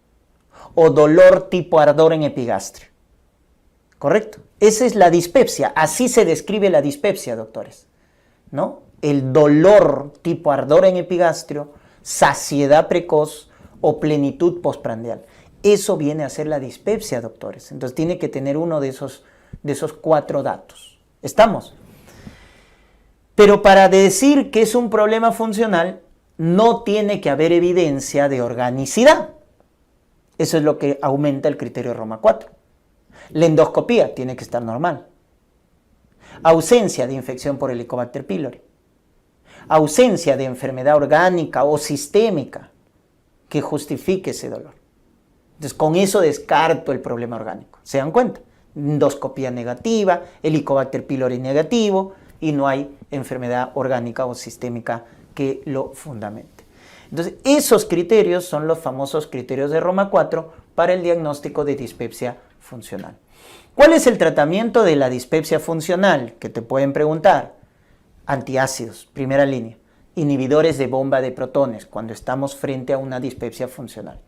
A: o dolor tipo ardor en epigastrio. ¿Correcto? Esa es la dispepsia. Así se describe la dispepsia, doctores, ¿no? El dolor tipo ardor en epigastrio, saciedad precoz o plenitud postprandial. Eso viene a ser la dispepsia, doctores. Entonces tiene que tener uno de esos 4 datos. ¿Estamos? Pero para decir que es un problema funcional, no tiene que haber evidencia de organicidad. Eso es lo que aumenta el criterio Roma 4. La endoscopía tiene que estar normal. Ausencia de infección por Helicobacter pylori. Ausencia de enfermedad orgánica o sistémica que justifique ese dolor. Entonces, con eso descarto el problema orgánico. ¿Se dan cuenta? Endoscopía negativa, Helicobacter pylori negativo y no hay enfermedad orgánica o sistémica que lo fundamente. Entonces, esos criterios son los famosos criterios de Roma 4 para el diagnóstico de dispepsia funcional. ¿Cuál es el tratamiento de la dispepsia funcional? Que te pueden preguntar. Antiácidos, primera línea. Inhibidores de bomba de protones cuando estamos frente a una dispepsia funcional.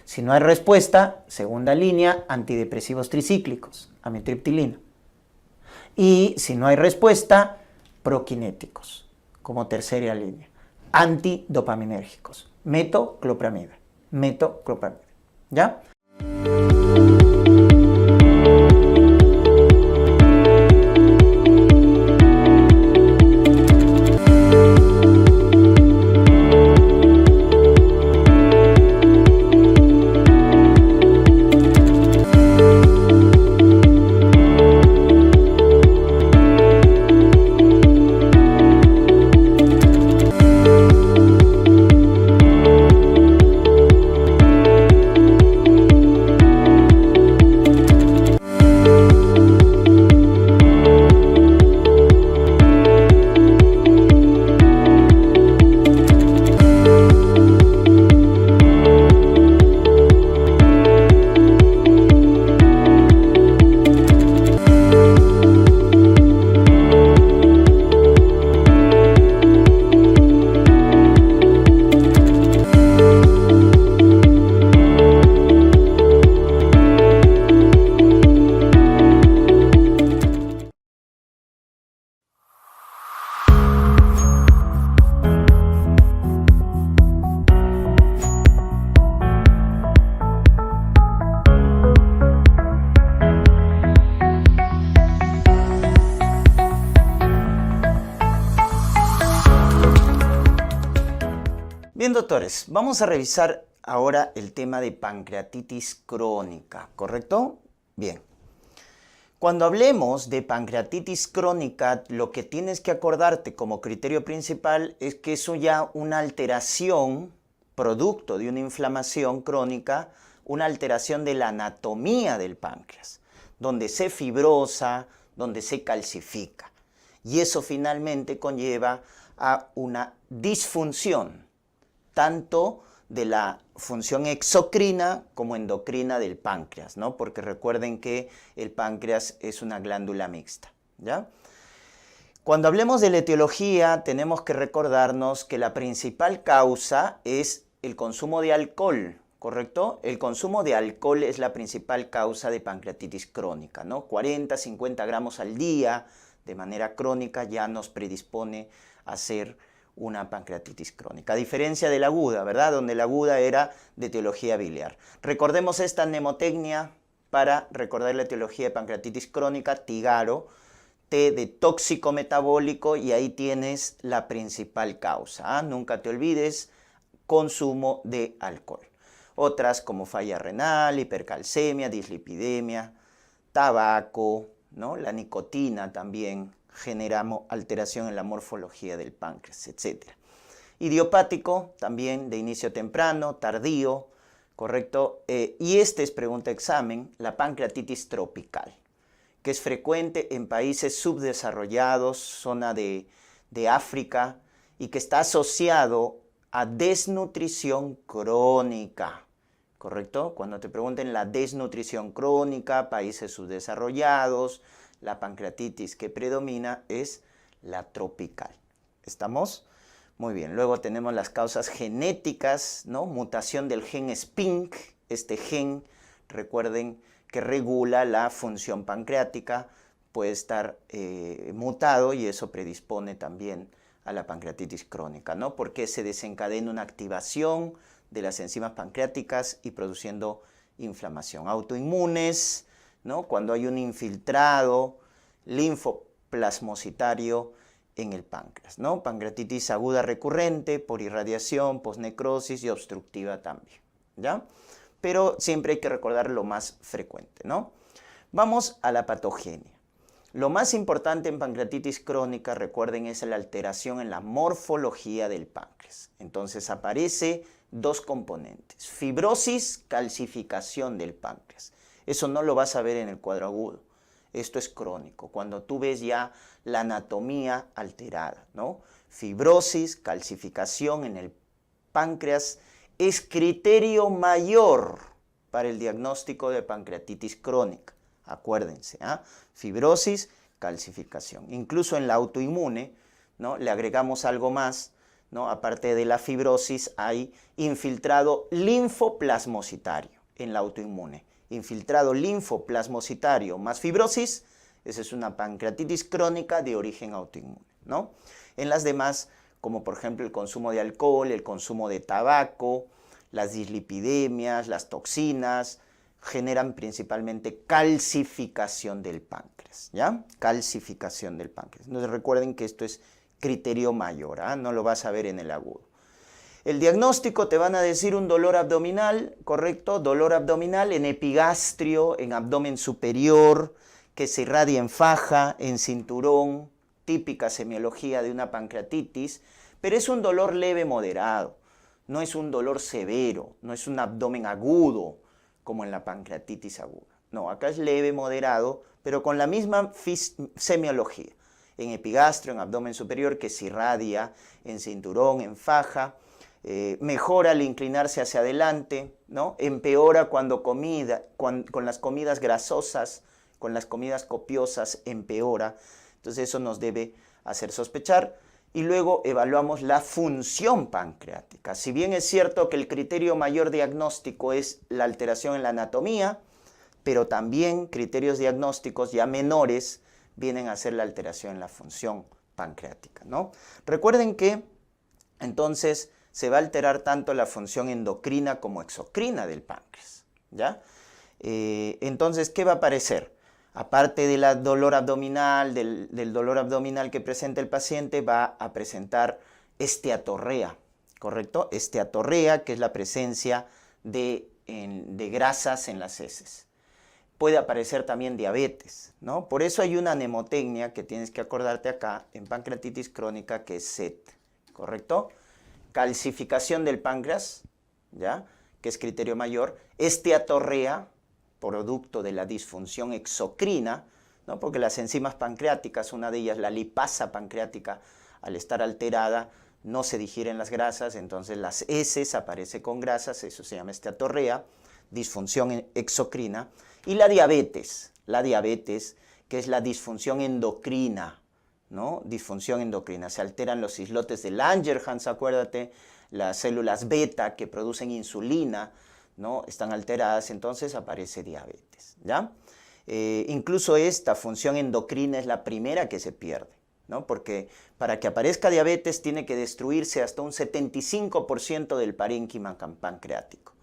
A: Si no hay respuesta, segunda línea, antidepresivos tricíclicos, amitriptilina. Y si no hay respuesta, proquinéticos, como tercera línea. Antidopaminérgicos, metoclopramida. ¿Ya? Bien, doctores, vamos a revisar ahora el tema de pancreatitis crónica, ¿correcto? Bien. Cuando hablemos de pancreatitis crónica, lo que tienes que acordarte como criterio principal es que eso ya una alteración, producto de una inflamación crónica, una alteración de la anatomía del páncreas, donde se fibrosa, donde se calcifica. Y eso finalmente conlleva a una disfunción, tanto de la función exocrina como endocrina del páncreas, ¿no? Porque recuerden que el páncreas es una glándula mixta, ¿ya? Cuando hablemos de la etiología, tenemos que recordarnos que la principal causa es el consumo de alcohol, ¿correcto? El consumo de alcohol es la principal causa de pancreatitis crónica, ¿no? 40, 50 gramos al día de manera crónica ya nos predispone a ser una pancreatitis crónica, a diferencia de la aguda, ¿verdad? Donde la aguda era de etiología biliar. Recordemos esta mnemotecnia para recordar la etiología de pancreatitis crónica, TIGARO, T de tóxico metabólico, y ahí tienes la principal causa, ¿ah? Nunca te olvides, consumo de alcohol. Otras como falla renal, hipercalcemia, dislipidemia, tabaco, ¿no? La nicotina también genera alteración en la morfología del páncreas, etc. Idiopático, también de inicio temprano, tardío, ¿correcto? Y este es pregunta examen, la pancreatitis tropical, que es frecuente en países subdesarrollados, zona de África, y que está asociado a desnutrición crónica, ¿correcto? Cuando te pregunten la desnutrición crónica, países subdesarrollados, la pancreatitis que predomina es la tropical. ¿Estamos? Muy bien. Luego tenemos las causas genéticas, ¿no? Mutación del gen SPINK. Este gen, recuerden que regula la función pancreática, puede estar mutado y eso predispone también a la pancreatitis crónica, ¿no? Porque se desencadena una activación de las enzimas pancreáticas y produciendo inflamación. Autoinmunes, ¿no? Cuando hay un infiltrado linfoplasmocitario en el páncreas, ¿no? Pancreatitis aguda recurrente por irradiación, posnecrosis y obstructiva también, ¿ya? Pero siempre hay que recordar lo más frecuente, ¿no? Vamos a la patogenia. Lo más importante en pancreatitis crónica, recuerden, es la alteración en la morfología del páncreas. Entonces aparece dos componentes: fibrosis, calcificación del páncreas. Eso no lo vas a ver en el cuadro agudo. Esto es crónico, cuando tú ves ya la anatomía alterada, ¿no? Fibrosis, calcificación en el páncreas es criterio mayor para el diagnóstico de pancreatitis crónica. Acuérdense, ¿eh? Fibrosis, calcificación. Incluso en la autoinmune, ¿no? Le agregamos algo más, ¿no? Aparte de la fibrosis, hay infiltrado linfoplasmocitario en la autoinmune. Infiltrado linfoplasmocitario más fibrosis, esa es una pancreatitis crónica de origen autoinmune, ¿no? En las demás, como por ejemplo el consumo de alcohol, el consumo de tabaco, las dislipidemias, las toxinas, generan principalmente calcificación del páncreas, ¿ya? Calcificación del páncreas. Entonces recuerden que esto es criterio mayor, ¿eh? No lo vas a ver en el agudo. El diagnóstico te van a decir un dolor abdominal, ¿correcto? Dolor abdominal en epigastrio, en abdomen superior, que se irradia en faja, en cinturón, típica semiología de una pancreatitis, pero es un dolor leve moderado, no es un dolor severo, no es un abdomen agudo, como en la pancreatitis aguda. No, acá es leve, moderado, pero con la misma semiología. En epigastrio, en abdomen superior, que se irradia, en cinturón, en faja. Mejora al inclinarse hacia adelante, ¿no? Empeora cuando con las comidas grasosas, con las comidas copiosas, empeora. Entonces eso nos debe hacer sospechar. Y luego evaluamos la función pancreática. Si bien es cierto que el criterio mayor diagnóstico es la alteración en la anatomía, pero también criterios diagnósticos ya menores vienen a ser la alteración en la función pancreática, ¿no? Recuerden que entonces se va a alterar tanto la función endocrina como exocrina del páncreas, ¿ya? Entonces, ¿qué va a aparecer? Aparte del dolor abdominal, del dolor abdominal que presenta el paciente, va a presentar esteatorrea, ¿correcto? Esteatorrea, que es la presencia de grasas en las heces. Puede aparecer también diabetes, ¿no? Por eso hay una mnemotecnia que tienes que acordarte acá en pancreatitis crónica, que es SET, ¿correcto? Calcificación del páncreas, ¿ya? Que es criterio mayor. Esteatorrea, producto de la disfunción exocrina, ¿no? Porque las enzimas pancreáticas, una de ellas la lipasa pancreática, al estar alterada no se digieren las grasas, entonces las heces aparecen con grasas, eso se llama esteatorrea, disfunción exocrina. Y la diabetes, que es la disfunción endocrina, ¿no? Disfunción endocrina, se alteran los islotes de Langerhans, acuérdate, las células beta que producen insulina, ¿no? Están alteradas, entonces aparece diabetes, ¿ya? Incluso esta función endocrina es la primera que se pierde, ¿no? Porque para que aparezca diabetes tiene que destruirse hasta un 75% del parénquima pancreático.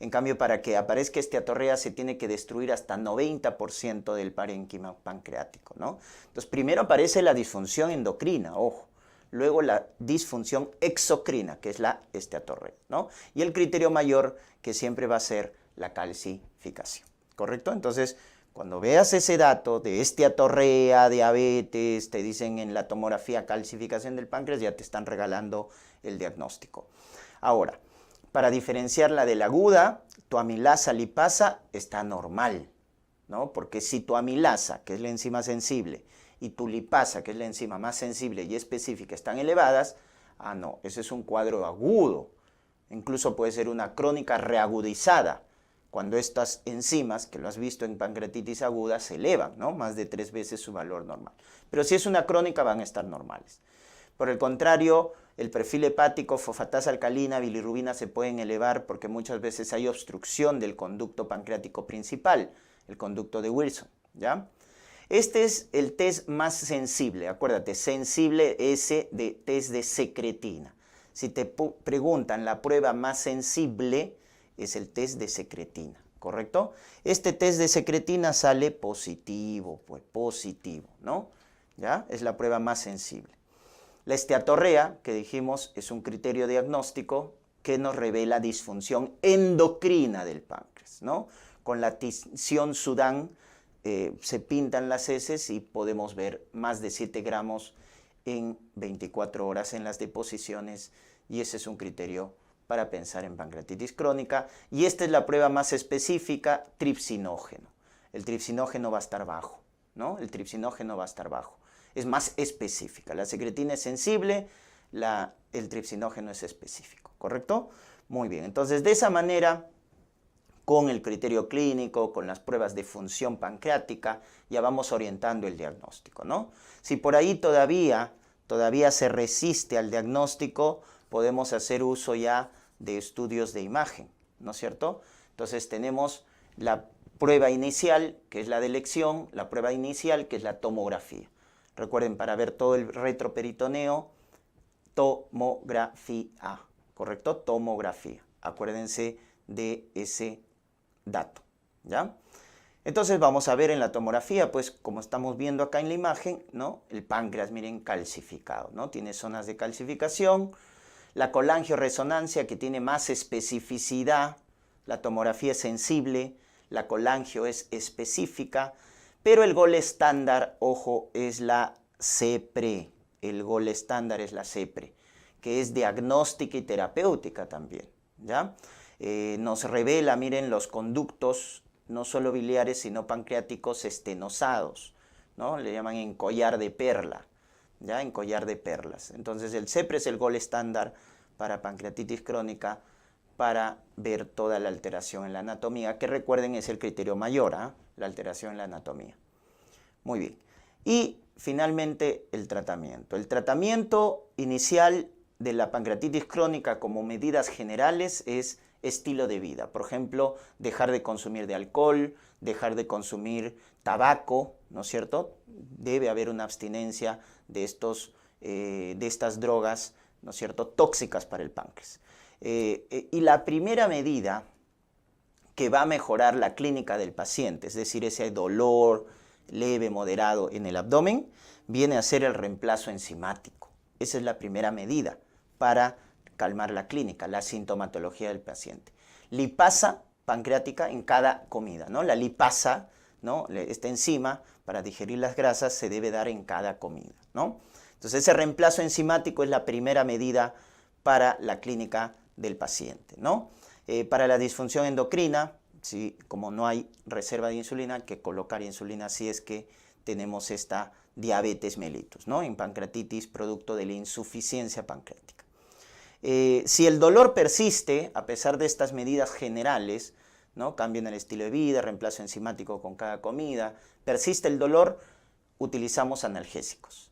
A: En cambio, para que aparezca esteatorrea se tiene que destruir hasta 90% del parénquima pancreático, ¿no? Entonces, primero aparece la disfunción endocrina, ojo. Luego la disfunción exocrina, que es la esteatorrea, ¿no? Y el criterio mayor, que siempre va a ser la calcificación, ¿correcto? Entonces, cuando veas ese dato de esteatorrea, diabetes, te dicen en la tomografía calcificación del páncreas, ya te están regalando el diagnóstico. Ahora, para diferenciarla de la aguda, tu amilasa lipasa está normal, ¿no? Porque si tu amilasa, que es la enzima sensible, y tu lipasa, que es la enzima más sensible y específica, están elevadas, no, ese es un cuadro agudo. Incluso puede ser una crónica reagudizada, cuando estas enzimas, que lo has visto en pancreatitis aguda, se elevan, ¿no? Más de 3 veces su valor normal. Pero si es una crónica, van a estar normales. Por el contrario, el perfil hepático, fosfatasa alcalina, bilirrubina se pueden elevar porque muchas veces hay obstrucción del conducto pancreático principal, el conducto de Wilson, ¿ya? Este es el test más sensible, acuérdate, sensible ese de test de secretina. Si te preguntan la prueba más sensible, es el test de secretina, ¿correcto? Este test de secretina sale positivo, pues positivo, ¿no? ¿Ya? Es la prueba más sensible. La esteatorrea, que dijimos, es un criterio diagnóstico que nos revela disfunción endocrina del páncreas, ¿no? Con la tinción Sudán se pintan las heces y podemos ver más de 7 gramos en 24 horas en las deposiciones, y ese es un criterio para pensar en pancreatitis crónica. Y esta es la prueba más específica, tripsinógeno. El tripsinógeno va a estar bajo, ¿no? El tripsinógeno va a estar bajo. Es más específica. La secretina es sensible, el tripsinógeno es específico, ¿correcto? Muy bien, entonces de esa manera, con el criterio clínico, con las pruebas de función pancreática, ya vamos orientando el diagnóstico, ¿no? Si por ahí todavía se resiste al diagnóstico, podemos hacer uso ya de estudios de imagen, ¿no es cierto? Entonces tenemos la prueba inicial, que es la de elección, la prueba inicial, que es la tomografía. Recuerden, para ver todo el retroperitoneo, tomografía, ¿correcto? Tomografía. Acuérdense de ese dato, ¿ya? Entonces vamos a ver en la tomografía, pues como estamos viendo acá en la imagen, ¿no? El páncreas, miren, calcificado, ¿no? Tiene zonas de calcificación. La colangioresonancia, que tiene más especificidad, la tomografía es sensible, la colangio es específica, pero el gol estándar, ojo, es la CEPRE. El gol estándar es la CEPRE, que es diagnóstica y terapéutica también, ¿ya? Nos revela, miren, los conductos, no solo biliares, sino pancreáticos estenosados, ¿no? Le llaman en collar de perla, ¿ya? En collar de perlas. Entonces el CEPRE es el gol estándar para pancreatitis crónica, para ver toda la alteración en la anatomía, que recuerden es el criterio mayor, ¿eh? La alteración en la anatomía. Muy bien. Y finalmente el tratamiento. El tratamiento inicial de la pancreatitis crónica como medidas generales es estilo de vida. Por ejemplo, dejar de consumir de alcohol, dejar de consumir tabaco, ¿no es cierto? Debe haber una abstinencia de estas drogas, ¿no es cierto?, tóxicas para el páncreas. Y la primera medida que va a mejorar la clínica del paciente, es decir, ese dolor leve, moderado en el abdomen, viene a ser el reemplazo enzimático. Esa es la primera medida para calmar la clínica, la sintomatología del paciente. Lipasa pancreática en cada comida, ¿no? La lipasa, ¿no? Esta enzima para digerir las grasas se debe dar en cada comida, ¿no? Entonces ese reemplazo enzimático es la primera medida para la clínica del paciente, ¿no? Para la disfunción endocrina, ¿sí? Como no hay reserva de insulina, hay que colocar insulina si es que tenemos esta diabetes mellitus, ¿no? En pancreatitis producto de la insuficiencia pancreática. Si el dolor persiste, a pesar de estas medidas generales, ¿no? Cambio en el estilo de vida, reemplazo enzimático con cada comida, persiste el dolor, utilizamos analgésicos.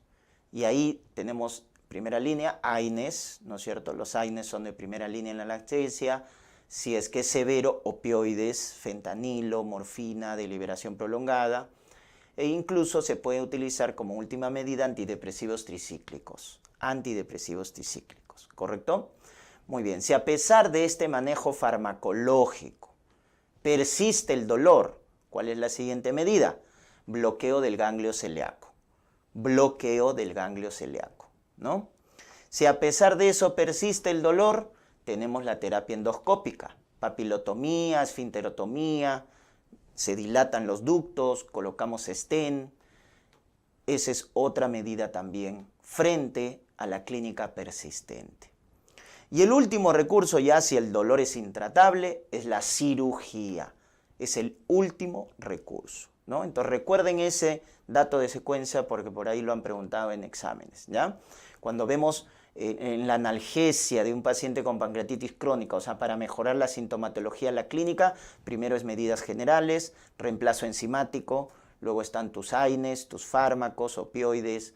A: Y ahí tenemos primera línea, AINES, ¿no es cierto? Los AINES son de primera línea en la analgesia. Si es que es severo, opioides, fentanilo, morfina de liberación prolongada. E incluso se puede utilizar como última medida antidepresivos tricíclicos. Antidepresivos tricíclicos, ¿correcto? Muy bien, si a pesar de este manejo farmacológico persiste el dolor, ¿cuál es la siguiente medida? Bloqueo del ganglio celíaco. Bloqueo del ganglio celíaco, ¿no? Si a pesar de eso persiste el dolor, tenemos la terapia endoscópica, papilotomía, esfinterotomía, se dilatan los ductos, colocamos stent. Esa es otra medida también frente a la clínica persistente. Y el último recurso, ya si el dolor es intratable, es la cirugía. Es el último recurso, ¿no? Entonces recuerden ese dato de secuencia porque por ahí lo han preguntado en exámenes, ¿ya? Cuando vemos en la analgesia de un paciente con pancreatitis crónica, o sea, para mejorar la sintomatología en la clínica, primero es medidas generales, reemplazo enzimático, luego están tus AINES, tus fármacos, opioides,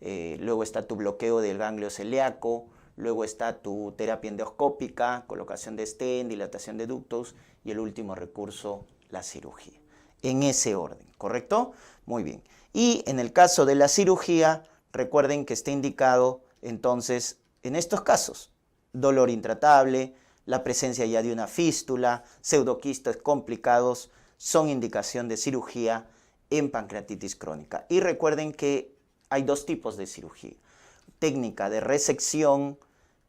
A: luego está tu bloqueo del ganglio celíaco, luego está tu terapia endoscópica, colocación de stent, dilatación de ductos y el último recurso, la cirugía. En ese orden, ¿correcto? Muy bien. Y en el caso de la cirugía, recuerden que está indicado entonces en estos casos: dolor intratable, la presencia ya de una fístula, pseudoquistes complicados, son indicación de cirugía en pancreatitis crónica. Y recuerden que hay dos tipos de cirugía: técnica de resección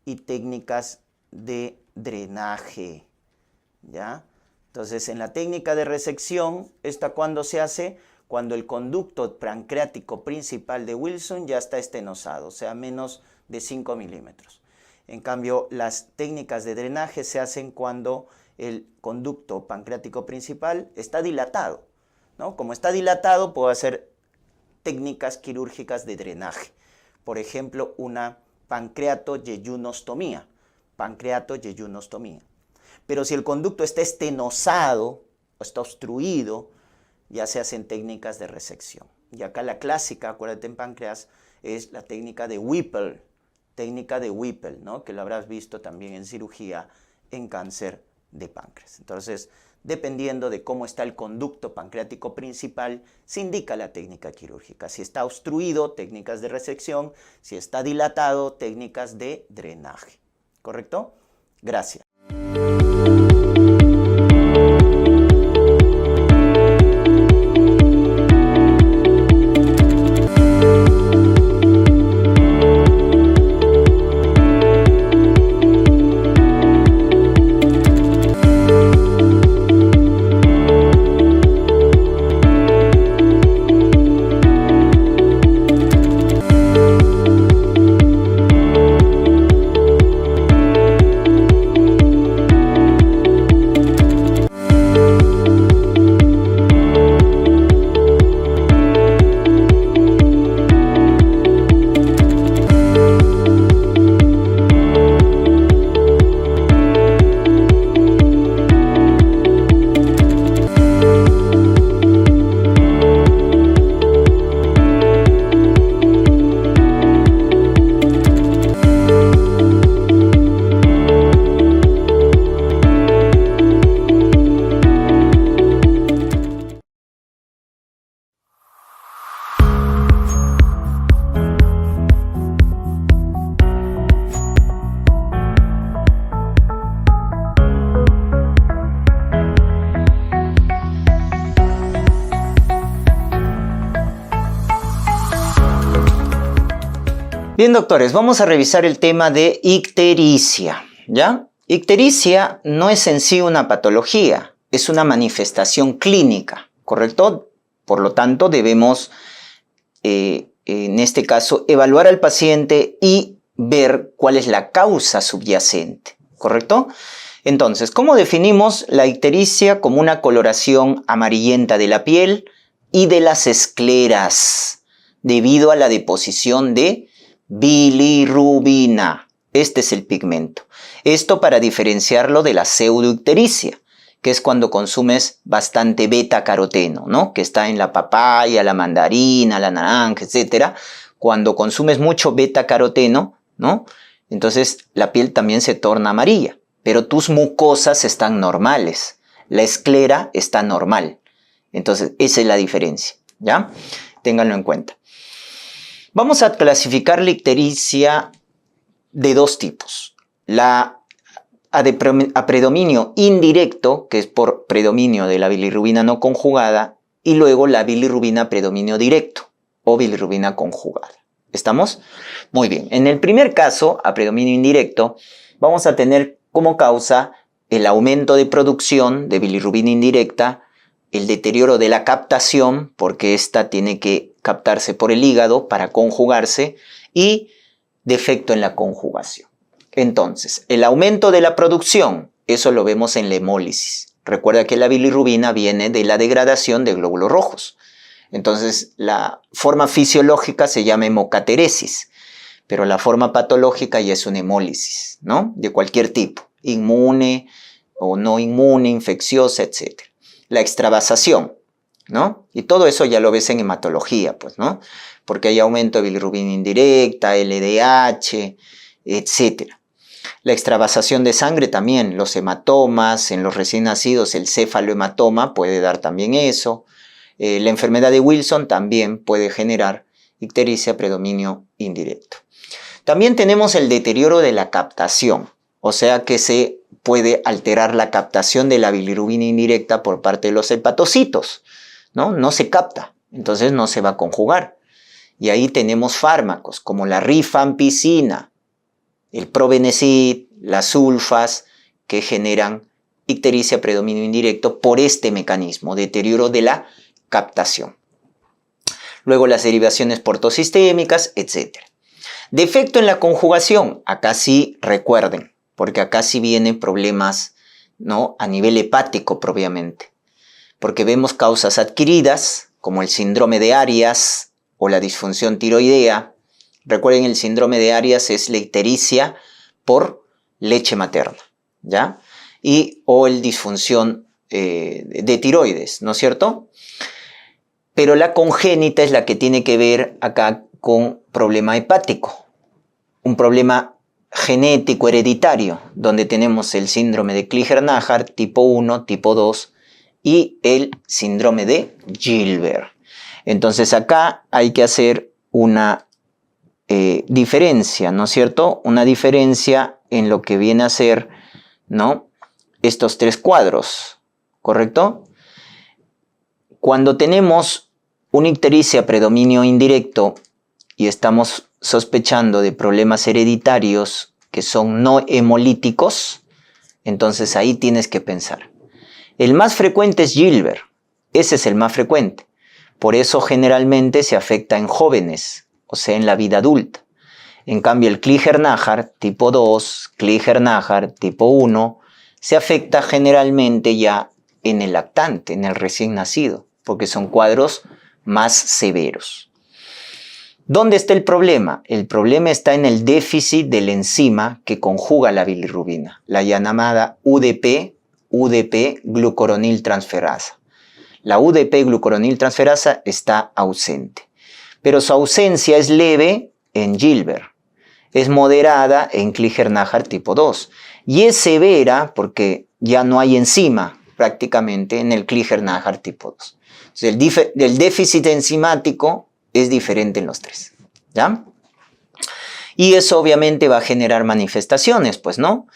A: y técnicas de drenaje, ¿ya? Entonces, en la técnica de resección, ¿esta cuándo se hace? Cuando el conducto pancreático principal de Wilson ya está estenosado, o sea, menos de 5 milímetros. En cambio, las técnicas de drenaje se hacen cuando el conducto pancreático principal está dilatado, ¿no? Como está dilatado, puedo hacer técnicas quirúrgicas de drenaje. Por ejemplo, una pancreatoyeyunostomía. Pero si el conducto está estenosado o está obstruido, ya se hacen técnicas de resección. Y acá la clásica, acuérdate, en páncreas, es la técnica de Whipple, ¿no? Que lo habrás visto también en cirugía en cáncer de páncreas. Entonces, dependiendo de cómo está el conducto pancreático principal, se indica la técnica quirúrgica. Si está obstruido, técnicas de resección; si está dilatado, técnicas de drenaje. ¿Correcto? Gracias. Bien, doctores, vamos a revisar el tema de ictericia, ¿ya? Ictericia no es en sí una patología, es una manifestación clínica, ¿correcto? Por lo tanto, debemos, en este caso, evaluar al paciente y ver cuál es la causa subyacente, ¿correcto? Entonces, ¿cómo definimos la ictericia? Como una coloración amarillenta de la piel y de las escleras, debido a la deposición de bilirrubina. Este es el pigmento. Esto para diferenciarlo de la pseudoictericia, que es cuando consumes bastante beta-caroteno, ¿no? Que está en la papaya, la mandarina, la naranja, etc. Cuando consumes mucho beta-caroteno, ¿no? Entonces la piel también se torna amarilla, pero tus mucosas están normales. La esclera está normal. Entonces esa es la diferencia, ¿ya? Ténganlo en cuenta. Vamos a clasificar la ictericia de dos tipos. La a predominio indirecto, que es por predominio de la bilirrubina no conjugada, y luego la bilirrubina a predominio directo o bilirrubina conjugada. ¿Estamos? Muy bien. En el primer caso, a predominio indirecto, vamos a tener como causa el aumento de producción de bilirrubina indirecta, el deterioro de la captación, porque ésta tiene que captarse por el hígado para conjugarse, y defecto en la conjugación. Entonces, el aumento de la producción, eso lo vemos en la hemólisis. Recuerda que la bilirrubina viene de la degradación de glóbulos rojos. Entonces, la forma fisiológica se llama hemocateresis, pero la forma patológica ya es una hemólisis, ¿no? De cualquier tipo, inmune o no inmune, infecciosa, etc. La extravasación, ¿no? Y todo eso ya lo ves en hematología, pues, ¿no? Porque hay aumento de bilirrubina indirecta, LDH, etc. La extravasación de sangre también, los hematomas, en los recién nacidos el cefalohematoma puede dar también eso.
B: La enfermedad de Wilson también puede generar ictericia predominio indirecto. También tenemos el deterioro de la captación, o sea que se puede alterar la captación de la bilirrubina indirecta por parte de los hepatocitos, ¿no? No se capta, entonces no se va a conjugar. Y ahí tenemos fármacos como la rifampicina, el probenecid, las sulfas, que generan ictericia predominio indirecto por este mecanismo, deterioro de la captación. Luego las derivaciones portosistémicas, etc. Defecto en la conjugación, acá sí recuerden, porque acá sí vienen problemas, ¿no?, a nivel hepático propiamente, porque vemos causas adquiridas como el síndrome de Arias o la disfunción tiroidea. Recuerden, el síndrome de Arias es la ictericia por leche materna, ¿ya? O el disfunción de tiroides, ¿no es cierto? Pero la congénita es la que tiene que ver acá con problema hepático, un problema genético hereditario, donde tenemos el síndrome de Klinger-Najar tipo 1, tipo 2 y el síndrome de Gilbert. Entonces acá hay que hacer una diferencia, ¿no es cierto? Una diferencia en lo que viene a ser, ¿no?, estos tres cuadros, ¿correcto? Cuando tenemos una ictericia predominio indirecto y estamos sospechando de problemas hereditarios que son no hemolíticos, entonces ahí tienes que pensar. El más frecuente es Gilbert, ese es el más frecuente. Por eso generalmente se afecta en jóvenes, o sea, en la vida adulta. En cambio, el Klinger-Najar tipo 2, Klinger-Najar tipo 1, se afecta generalmente ya en el lactante, en el recién nacido, porque son cuadros más severos. ¿Dónde está el problema? El problema está en el déficit de la enzima que conjuga la bilirrubina, la llamada UDP glucoroniltransferasa. La UDP glucoroniltransferasa está ausente, pero su ausencia es leve en Gilbert, es moderada en Klinger-Najar tipo 2 y es severa porque ya no hay enzima prácticamente en el Klinger-Najar tipo 2. Entonces, el déficit enzimático es diferente en los tres, ¿ya? Y eso obviamente va a generar manifestaciones, pues, ¿no?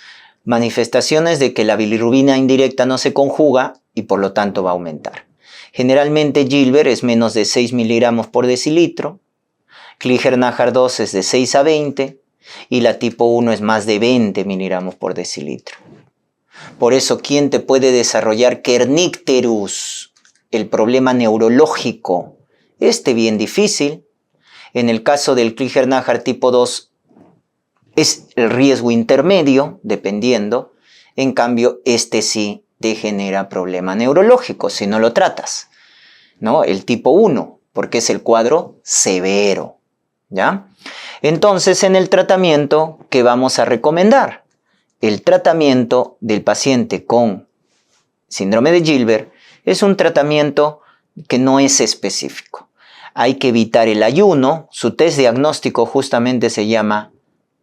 B: Manifestaciones de que la bilirrubina indirecta no se conjuga y por lo tanto va a aumentar. Generalmente Gilbert es menos de 6 miligramos por decilitro, Klinger-Najar 2 es de 6 a 20 y la tipo 1 es más de 20 miligramos por decilitro. Por eso, ¿quién te puede desarrollar kernicterus? El problema neurológico, bien difícil. En el caso del Klinger-Najar tipo 2 es el riesgo intermedio, dependiendo. En cambio, sí te genera problema neurológico si no lo tratas, ¿no? El tipo 1, porque es el cuadro severo, ¿ya? Entonces, en el tratamiento, ¿qué vamos a recomendar? El tratamiento del paciente con síndrome de Gilbert es un tratamiento que no es específico. Hay que evitar el ayuno. Su test diagnóstico justamente se llama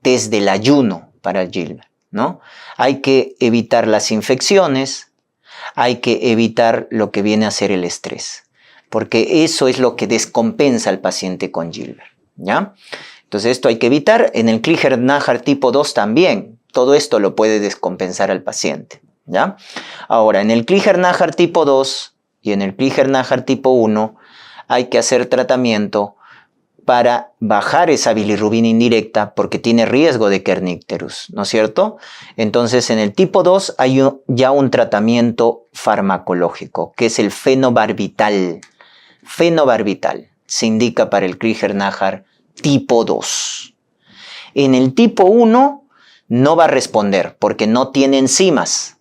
B: test del ayuno para Gilbert, ¿no? Hay que evitar las infecciones, hay que evitar lo que viene a ser el estrés, porque eso es lo que descompensa al paciente con Gilbert, ¿ya? Entonces esto hay que evitar. En el Klinger-Najar tipo 2 también, todo esto lo puede descompensar al paciente, ¿ya? Ahora, en el Klinger-Najar tipo 2 y en el Klinger-Najar tipo 1 hay que hacer tratamiento para bajar esa bilirrubina indirecta porque tiene riesgo de kernicterus, ¿no es cierto? Entonces, en el tipo 2 hay ya un tratamiento farmacológico, que es el fenobarbital. Fenobarbital se indica para el Klinger-Najar tipo 2. En el tipo 1 no va a responder porque no tiene enzimas.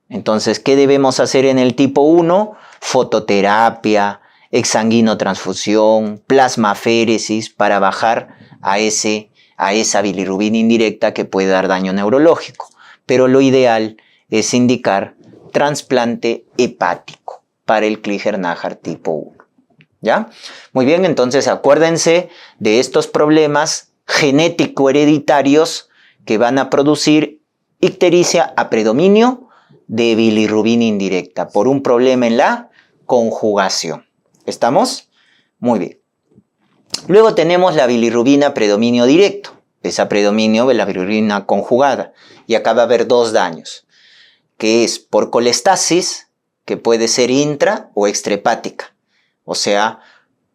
B: Entonces, ¿qué debemos hacer en el tipo 1? Fototerapia, exsanguinotransfusión, plasmaféresis para bajar a esa bilirrubina indirecta que puede dar daño neurológico. Pero lo ideal es indicar trasplante hepático para el Klinger-Najar tipo 1. ¿Ya? Muy bien, entonces acuérdense de estos problemas genético-hereditarios que van a producir ictericia a predominio de bilirrubina indirecta por un problema en la conjugación. ¿Estamos? Muy bien. Luego tenemos la bilirrubina predominio directo. Esa predominio de la bilirrubina conjugada. Y acá va a haber dos daños, que es por colestasis, que puede ser intra o extrahepática. O sea,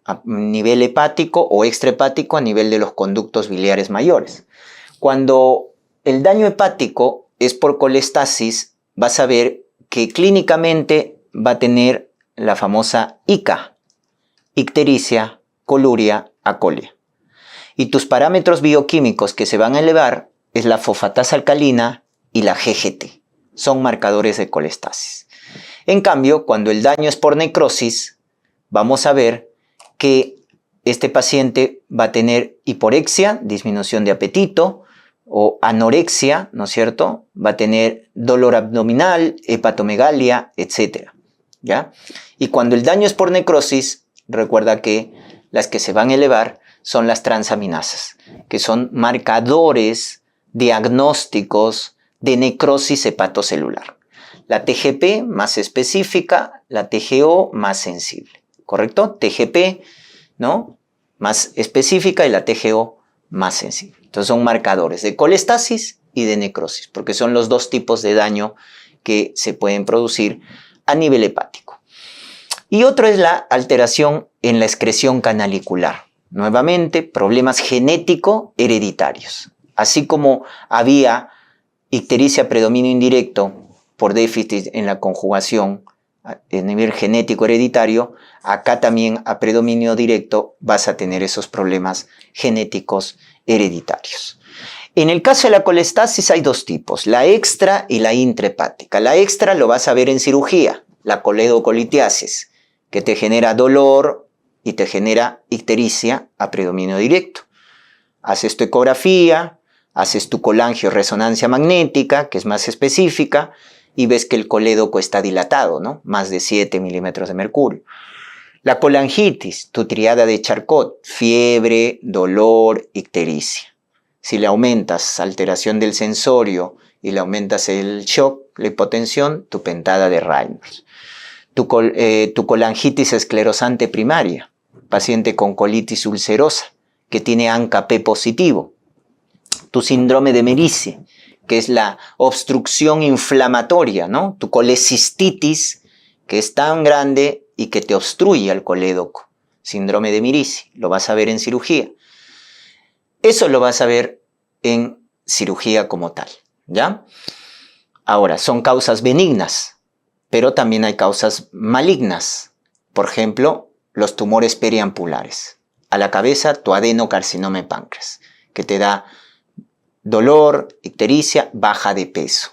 B: a nivel hepático o extrahepático a nivel de los conductos biliares mayores. Cuando el daño hepático es por colestasis, vas a ver que clínicamente va a tener la famosa ICA, ictericia, coluria, acolia. Y tus parámetros bioquímicos que se van a elevar es la fosfatasa alcalina y la GGT. Son marcadores de colestasis. En cambio, cuando el daño es por necrosis, vamos a ver que este paciente va a tener hiporexia, disminución de apetito, o anorexia, ¿no es cierto? Va a tener dolor abdominal, hepatomegalia, etc. ¿Ya? Y cuando el daño es por necrosis, recuerda que las que se van a elevar son las transaminasas, que son marcadores diagnósticos de necrosis hepatocelular. La TGP más específica, la TGO más sensible, ¿correcto? TGP, ¿no?, más específica y la TGO más sensible. Entonces son marcadores de colestasis y de necrosis, porque son los dos tipos de daño que se pueden producir a nivel hepático. Y otro es la alteración en la excreción canalicular. Nuevamente, problemas genético-hereditarios. Así como había ictericia predominio indirecto por déficit en la conjugación a nivel genético hereditario, acá también a predominio directo vas a tener esos problemas genéticos hereditarios. En el caso de la colestasis hay dos tipos, la extra y la intrahepática. La extra lo vas a ver en cirugía, la coledocolitiasis, que te genera dolor y te genera ictericia a predominio directo. Haces tu ecografía, haces tu colangio-resonancia magnética, que es más específica, y ves que el colédoco está dilatado, ¿no? Más de 7 milímetros de mercurio. La colangitis, tu triada de Charcot, fiebre, dolor, ictericia. Si le aumentas alteración del sensorio y le aumentas el shock, la hipotensión, tu pentada de Reynolds. Tu colangitis esclerosante primaria, paciente con colitis ulcerosa, que tiene ANCA-P positivo. Tu síndrome de Merici, que es la obstrucción inflamatoria, ¿no? Tu colecistitis, que es tan grande y que te obstruye al colédoco. Síndrome de Merici, lo vas a ver en cirugía. Eso lo vas a ver en cirugía como tal, ¿ya? Ahora, son causas benignas, pero también hay causas malignas. Por ejemplo, los tumores periampulares. A la cabeza, tu adenocarcinoma de páncreas, que te da dolor, ictericia, baja de peso.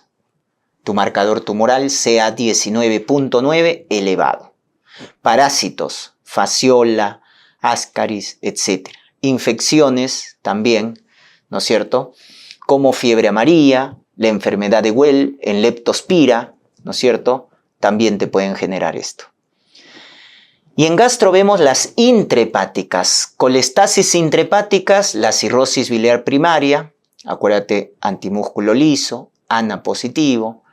B: Tu marcador tumoral sea 19.9 elevado. Parásitos, fasciola, ascaris, etc. Infecciones también, ¿no es cierto? Como fiebre amarilla, la enfermedad de Well, en leptospira, ¿no es cierto? También te pueden generar esto. Y en gastro vemos las intrahepáticas, colestasis intrahepáticas, la cirrosis biliar primaria, acuérdate, antimúsculo liso, ANA positivo.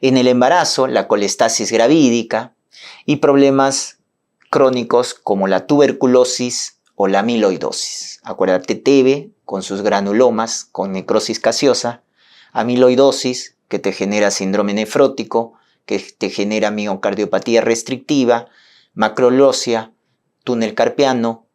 B: En el embarazo, la colestasis gravídica y problemas crónicos como la tuberculosis o la amiloidosis. Acuérdate, TB con sus granulomas, con necrosis caseosa, amiloidosis que te genera síndrome nefrótico, que te genera miocardiopatía restrictiva, macrolosia, túnel carpiano,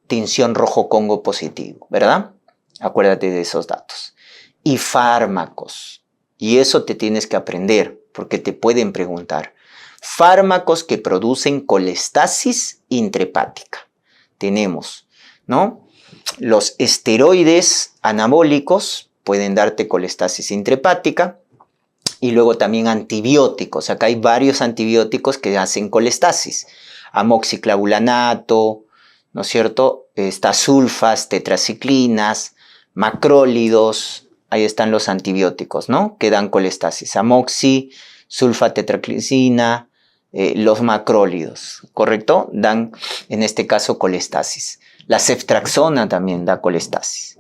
B: tinción rojo Congo positivo, ¿verdad? Acuérdate de esos datos. Y fármacos. Y eso te tienes que aprender, porque te pueden preguntar. Fármacos que producen colestasis intrahepática. Tenemos, ¿no?, los esteroides anabólicos pueden darte colestasis intrahepática. Y luego también antibióticos. Acá hay varios antibióticos que hacen colestasis. Amoxiclavulanato, ¿no es cierto? Está sulfas, tetraciclinas, macrólidos. Ahí están los antibióticos, ¿no?, que dan colestasis. Amoxi, sulfatetraclicina, los macrólidos, ¿correcto? Dan, en este caso, colestasis. La ceftraxona también da colestasis.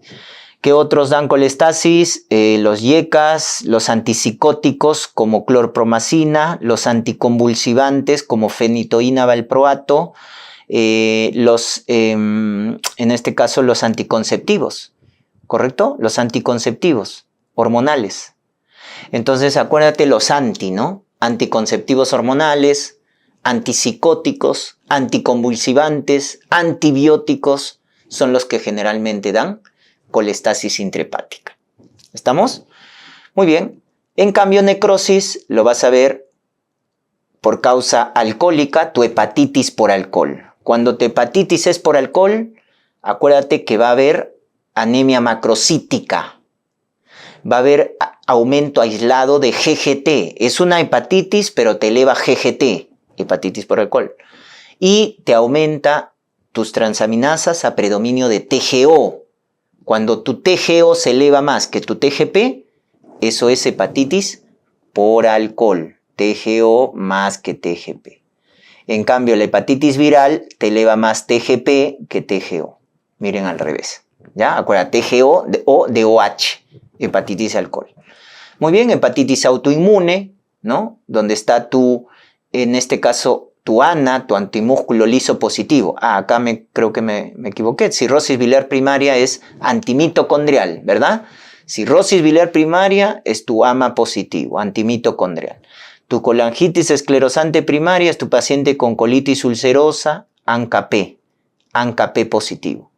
B: ¿Qué otros dan colestasis? Los IECAS, los antipsicóticos como clorpromacina, los anticonvulsivantes como fenitoína valproato, en este caso, los anticonceptivos, ¿correcto? Los anticonceptivos hormonales. Entonces, acuérdate los ¿no? Anticonceptivos hormonales, antipsicóticos, anticonvulsivantes, antibióticos, son los que generalmente dan colestasis intrahepática. ¿Estamos? Muy bien. En cambio, necrosis lo vas a ver por causa alcohólica, tu hepatitis por alcohol. Cuando tu hepatitis es por alcohol, acuérdate que va a haber anemia macrocítica. Va a haber aumento aislado de GGT. Es una hepatitis, pero te eleva GGT, hepatitis por alcohol. Y te aumenta tus transaminasas a predominio de TGO. Cuando tu TGO se eleva más que tu TGP, eso es hepatitis por alcohol. TGO más que TGP. En cambio, la hepatitis viral te eleva más TGP que TGO. Miren al revés. ¿Ya? Acuérdate, TGO o de OH, hepatitis de alcohol. Muy bien, hepatitis autoinmune, ¿no? Donde está en este caso, tu ANA, tu antimúsculo liso positivo. Acá creo que me equivoqué. Cirrosis biliar primaria es antimitocondrial, ¿verdad? Cirrosis biliar primaria es tu AMA positivo, antimitocondrial. Tu colangitis esclerosante primaria es tu paciente con colitis ulcerosa, ANCA-P positivo.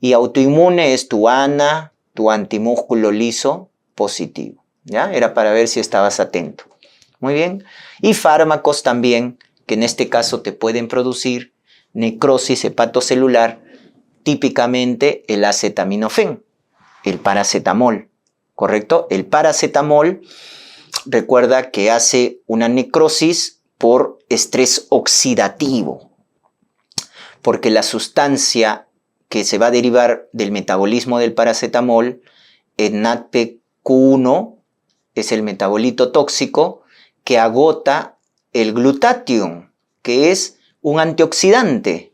B: Y autoinmune es tu ANA, tu antimúsculo liso positivo. ¿Ya? Era para ver si estabas atento. Muy bien. Y fármacos también, que en este caso te pueden producir necrosis hepatocelular, típicamente el acetaminofén, el paracetamol, ¿correcto? El paracetamol, recuerda que hace una necrosis por estrés oxidativo, porque la sustancia que se va a derivar del metabolismo del paracetamol, el NADPQ1, es el metabolito tóxico que agota el glutatión, que es un antioxidante.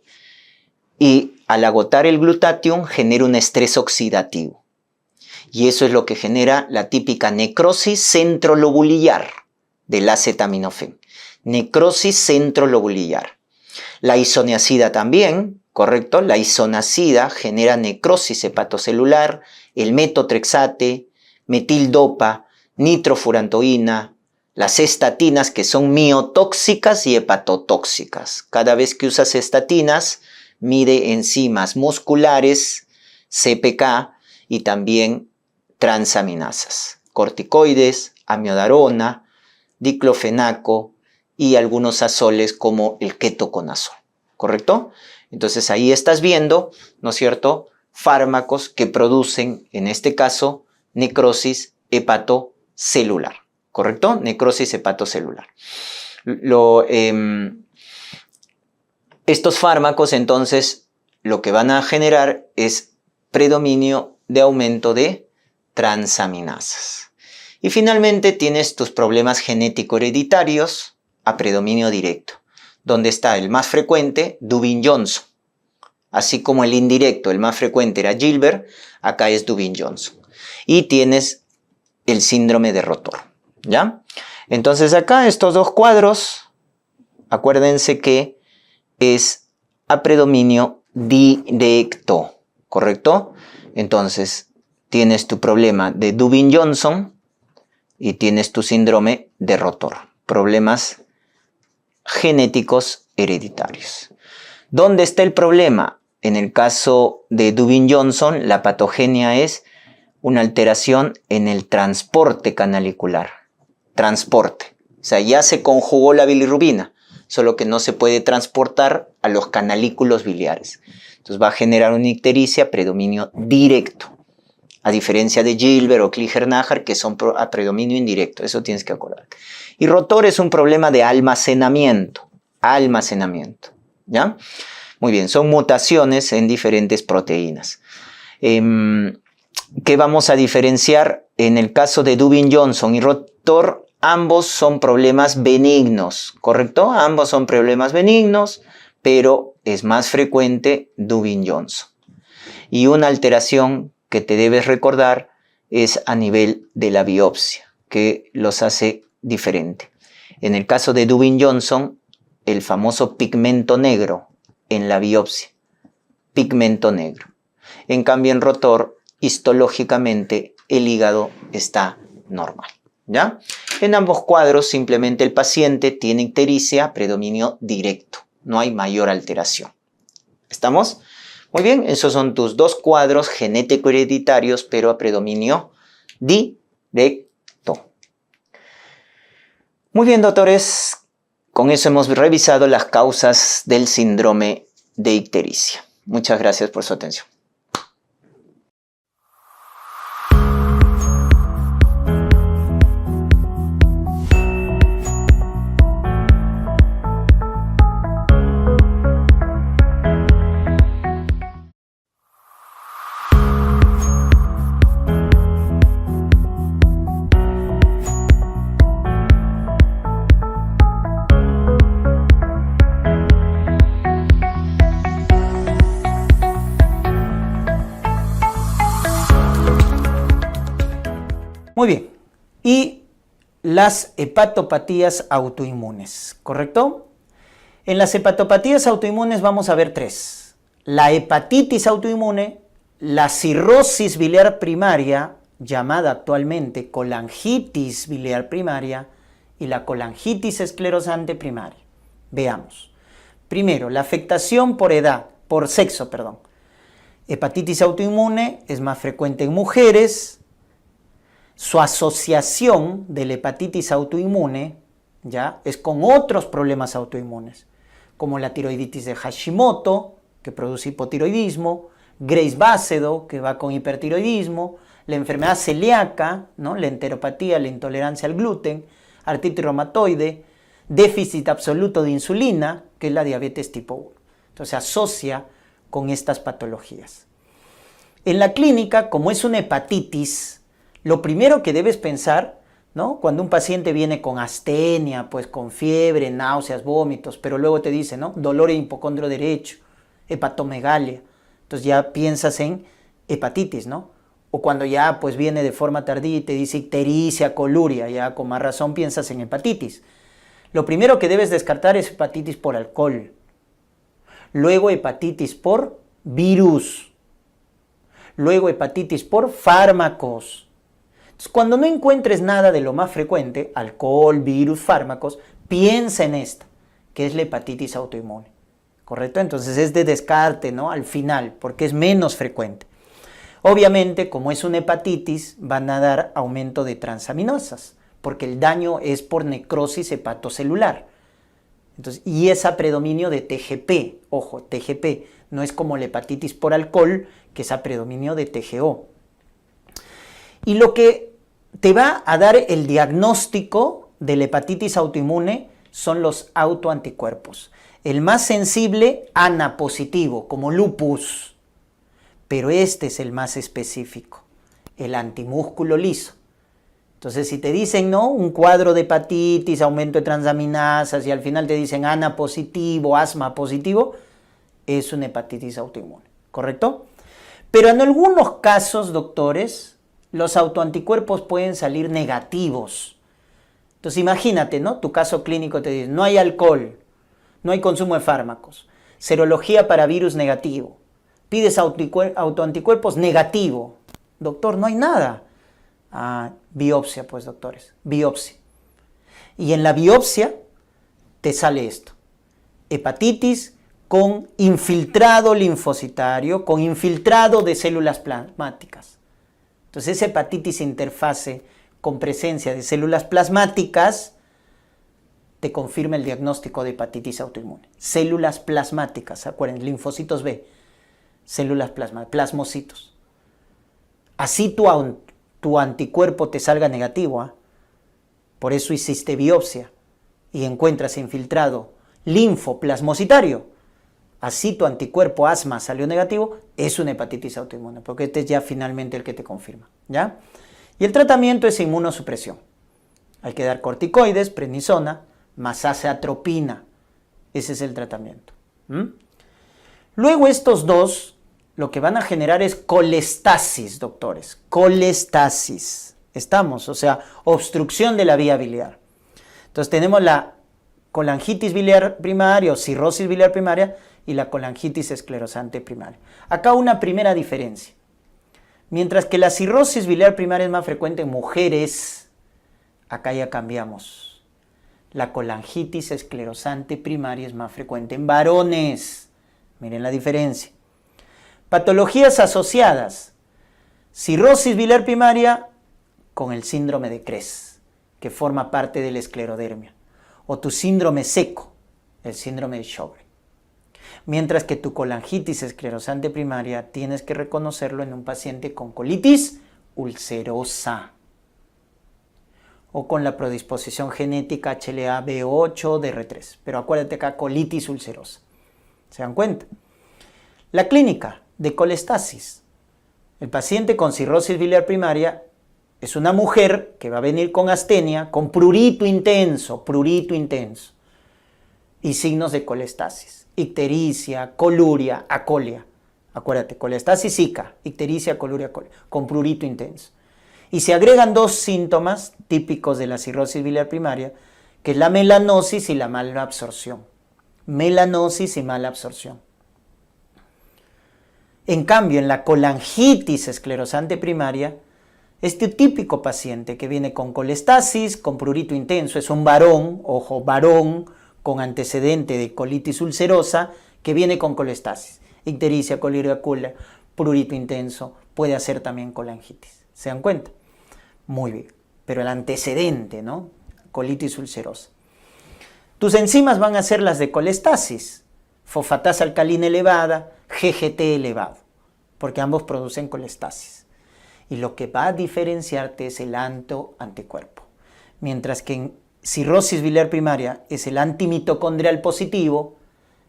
B: Y al agotar el glutatión genera un estrés oxidativo. Y eso es lo que genera la típica necrosis centrolobulillar del acetaminofén. Necrosis centrolobulillar. La isoniazida también, ¿correcto? La isoniazida genera necrosis hepatocelular, el metotrexate, metildopa, nitrofurantoína, las estatinas que son miotóxicas y hepatotóxicas. Cada vez que usas estatinas, mide enzimas musculares, CPK y también transaminasas, corticoides, amiodarona, diclofenaco y algunos azoles como el ketoconazol, ¿correcto? Entonces ahí estás viendo, ¿no es cierto?, fármacos que producen, en este caso, necrosis hepatocelular, ¿correcto? Necrosis hepatocelular. Estos fármacos, entonces, lo que van a generar es predominio de aumento de transaminasas. Y finalmente tienes tus problemas genético-hereditarios a predominio directo, donde está el más frecuente, Dubin-Johnson. Así como el indirecto, el más frecuente era Gilbert, acá es Dubin-Johnson. Y tienes el síndrome de Rotor, ¿ya? Entonces acá estos dos cuadros, acuérdense que es a predominio directo, ¿correcto? Entonces tienes tu problema de Dubin-Johnson y tienes tu síndrome de Rotor, problemas genéticos hereditarios. ¿Dónde está el problema? En el caso de Dubin-Johnson, la patogenia es una alteración en el transporte canalicular. Transporte. O sea, ya se conjugó la bilirrubina, solo que no se puede transportar a los canalículos biliares. Entonces va a generar una ictericia a predominio directo, a diferencia de Gilbert o Klinger-Najar, que son a predominio indirecto. Eso tienes que acordar. Y Rotor es un problema de almacenamiento. ¿Ya? Muy bien, son mutaciones en diferentes proteínas. ¿Qué vamos a diferenciar? En el caso de Dubin-Johnson y Rotor, ambos son problemas benignos, ¿correcto? Ambos son problemas benignos, pero es más frecuente Dubin-Johnson. Y una alteración que te debes recordar es a nivel de la biopsia, que los hace diferente. En el caso de Dubin-Johnson, el famoso pigmento negro en la biopsia, pigmento negro. En cambio, en rotor, histológicamente, el hígado está normal, ¿ya? En ambos cuadros, simplemente el paciente tiene ictericia, predominio directo. No hay mayor alteración. ¿Estamos? Muy bien, esos son tus dos cuadros genético-hereditarios, pero a predominio directo. Muy bien, doctores. Con eso hemos revisado las causas del síndrome de ictericia. Muchas gracias por su atención.
A: Muy bien. Y las hepatopatías autoinmunes, ¿correcto? En las hepatopatías autoinmunes vamos a ver tres. La hepatitis autoinmune, la cirrosis biliar primaria, llamada actualmente colangitis biliar primaria, y la colangitis esclerosante primaria. Veamos. Primero, la afectación por sexo. Hepatitis autoinmune es más frecuente en mujeres. Su asociación de la hepatitis autoinmune, ¿ya?, es con otros problemas autoinmunes, como la tiroiditis de Hashimoto, que produce hipotiroidismo, Graves-Basedow, que va con hipertiroidismo, la enfermedad celíaca, ¿no?, la enteropatía, la intolerancia al gluten, artritis reumatoide, déficit absoluto de insulina, que es la diabetes tipo 1. Entonces se asocia con estas patologías. En la clínica, como es una hepatitis, lo primero que debes pensar, ¿no?, cuando un paciente viene con astenia, pues con fiebre, náuseas, vómitos, pero luego te dice, ¿no?, dolor en hipocondrio derecho, hepatomegalia, entonces ya piensas en hepatitis, ¿no? O cuando ya pues viene de forma tardía y te dice ictericia, coluria, ya con más razón piensas en hepatitis. Lo primero que debes descartar es hepatitis por alcohol, luego hepatitis por virus, luego hepatitis por fármacos. Cuando no encuentres nada de lo más frecuente, alcohol, virus, fármacos, piensa en esta, que es la hepatitis autoinmune, ¿correcto? Entonces es de descarte, ¿no?, al final, porque es menos frecuente. Obviamente, como es una hepatitis, van a dar aumento de transaminasas, porque el daño es por necrosis hepatocelular. Entonces, y es a predominio de TGP, ojo, TGP, no es como la hepatitis por alcohol, que es a predominio de TGO. Y lo que te va a dar el diagnóstico de la hepatitis autoinmune son los autoanticuerpos. El más sensible, ANA positivo, como lupus, pero este es el más específico, el antimúsculo liso. Entonces, si te dicen, ¿no?, un cuadro de hepatitis, aumento de transaminasas, y al final te dicen ANA positivo, asma positivo, es una hepatitis autoinmune, ¿correcto? Pero en algunos casos, doctores, los autoanticuerpos pueden salir negativos. Entonces imagínate, ¿no?, tu caso clínico te dice, no hay alcohol, no hay consumo de fármacos, serología para virus negativo, pides autoanticuerpos negativo, doctor, no hay nada. Biopsia, pues, doctores, biopsia. Y en la biopsia te sale esto, hepatitis con infiltrado linfocitario, con infiltrado de células plasmáticas. Entonces, esa hepatitis interfase con presencia de células plasmáticas te confirma el diagnóstico de hepatitis autoinmune. Células plasmáticas, acuérdense, linfocitos B, células plasmáticas, plasmocitos. Así tu anticuerpo te salga negativo, por eso hiciste biopsia y encuentras infiltrado linfoplasmocitario. Así tu anticuerpo asma salió negativo, es una hepatitis autoinmune, porque este es ya finalmente el que te confirma, ¿ya? Y el tratamiento es inmunosupresión. Hay que dar corticoides, prednisona, más azathioprina. Ese es el tratamiento. Luego estos dos, lo que van a generar es colestasis, doctores. Colestasis. ¿Estamos? O sea, obstrucción de la vía biliar. Entonces tenemos la colangitis biliar primaria o cirrosis biliar primaria, y la colangitis esclerosante primaria. Acá una primera diferencia. Mientras que la cirrosis biliar primaria es más frecuente en mujeres, acá ya cambiamos. La colangitis esclerosante primaria es más frecuente en varones. Miren la diferencia. Patologías asociadas. Cirrosis biliar primaria con el síndrome de Cres, que forma parte de la esclerodermia. O tu síndrome seco, el síndrome de Sjögren. Mientras que tu colangitis esclerosante primaria tienes que reconocerlo en un paciente con colitis ulcerosa o con la predisposición genética HLA-B8 DR3. Pero acuérdate acá, colitis ulcerosa. ¿Se dan cuenta? La clínica de colestasis. El paciente con cirrosis biliar primaria es una mujer que va a venir con astenia, con prurito intenso, y signos de colestasis. Ictericia, coluria, acolia. Acuérdate, colestasis zika, ictericia, coluria, acolia, con prurito intenso. Y se agregan dos síntomas típicos de la cirrosis biliar primaria, que es la melanosis y la mala absorción. Melanosis y mala absorción. En cambio, en la colangitis esclerosante primaria, este típico paciente que viene con colestasis, con prurito intenso, es un varón, ojo, varón, con antecedente de colitis ulcerosa, que viene con colestasis. Ictericia, coluria, acolia, prurito intenso, puede hacer también colangitis. ¿Se dan cuenta? Muy bien. Pero el antecedente, ¿no? Colitis ulcerosa. Tus enzimas van a ser las de colestasis, fosfatasa alcalina elevada, GGT elevado, porque ambos producen colestasis. Y lo que va a diferenciarte es el anticuerpo. Mientras que en cirrosis biliar primaria es el antimitocondrial positivo,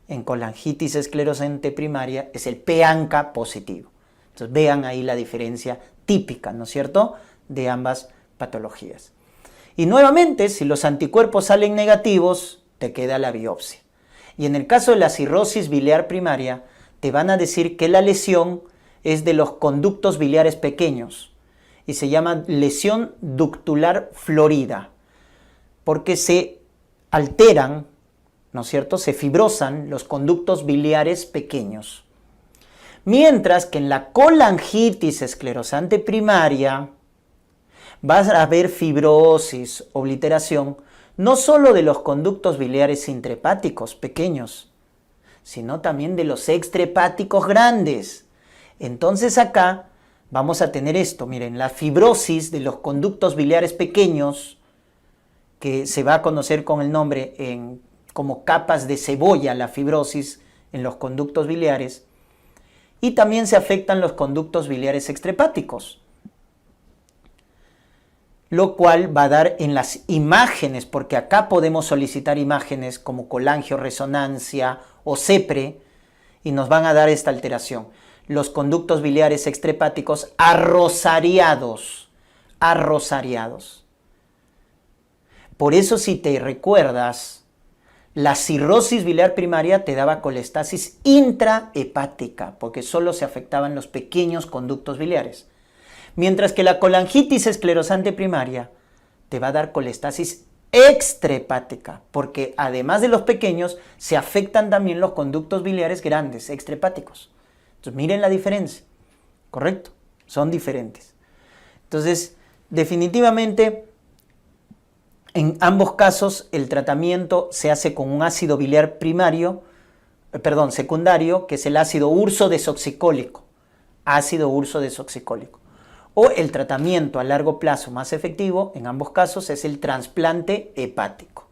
A: en colangitis esclerosante primaria es el PANCA positivo. Entonces vean ahí la diferencia típica, ¿no es cierto?, de ambas patologías. Y nuevamente, si los anticuerpos salen negativos, te queda la biopsia. Y en el caso de la cirrosis biliar primaria, te van a decir que la lesión es de los conductos biliares pequeños y se llama lesión ductular florida, porque se alteran, ¿no es cierto?, se fibrosan los conductos biliares pequeños. Mientras que en la colangitis esclerosante primaria vas a ver fibrosis, obliteración, no solo de los conductos biliares intrahepáticos pequeños, sino también de los extrahepáticos grandes. Entonces acá vamos a tener esto, miren, la fibrosis de los conductos biliares pequeños, que se va a conocer con el nombre como capas de cebolla, la fibrosis en los conductos biliares, y también se afectan los conductos biliares extrahepáticos, lo cual va a dar en las imágenes, porque acá podemos solicitar imágenes como colangioresonancia o CEPRE, y nos van a dar esta alteración. Los conductos biliares extrahepáticos arrosariados. Por eso, si te recuerdas, la cirrosis biliar primaria te daba colestasis intrahepática, porque solo se afectaban los pequeños conductos biliares. Mientras que la colangitis esclerosante primaria te va a dar colestasis extrahepática, porque además de los pequeños, se afectan también los conductos biliares grandes, extrahepáticos. Entonces, miren la diferencia, ¿correcto? Son diferentes. Entonces, definitivamente, en ambos casos, el tratamiento se hace con un ácido biliar secundario, que es el ácido ursodesoxicólico. O el tratamiento a largo plazo más efectivo, en ambos casos, es el trasplante hepático.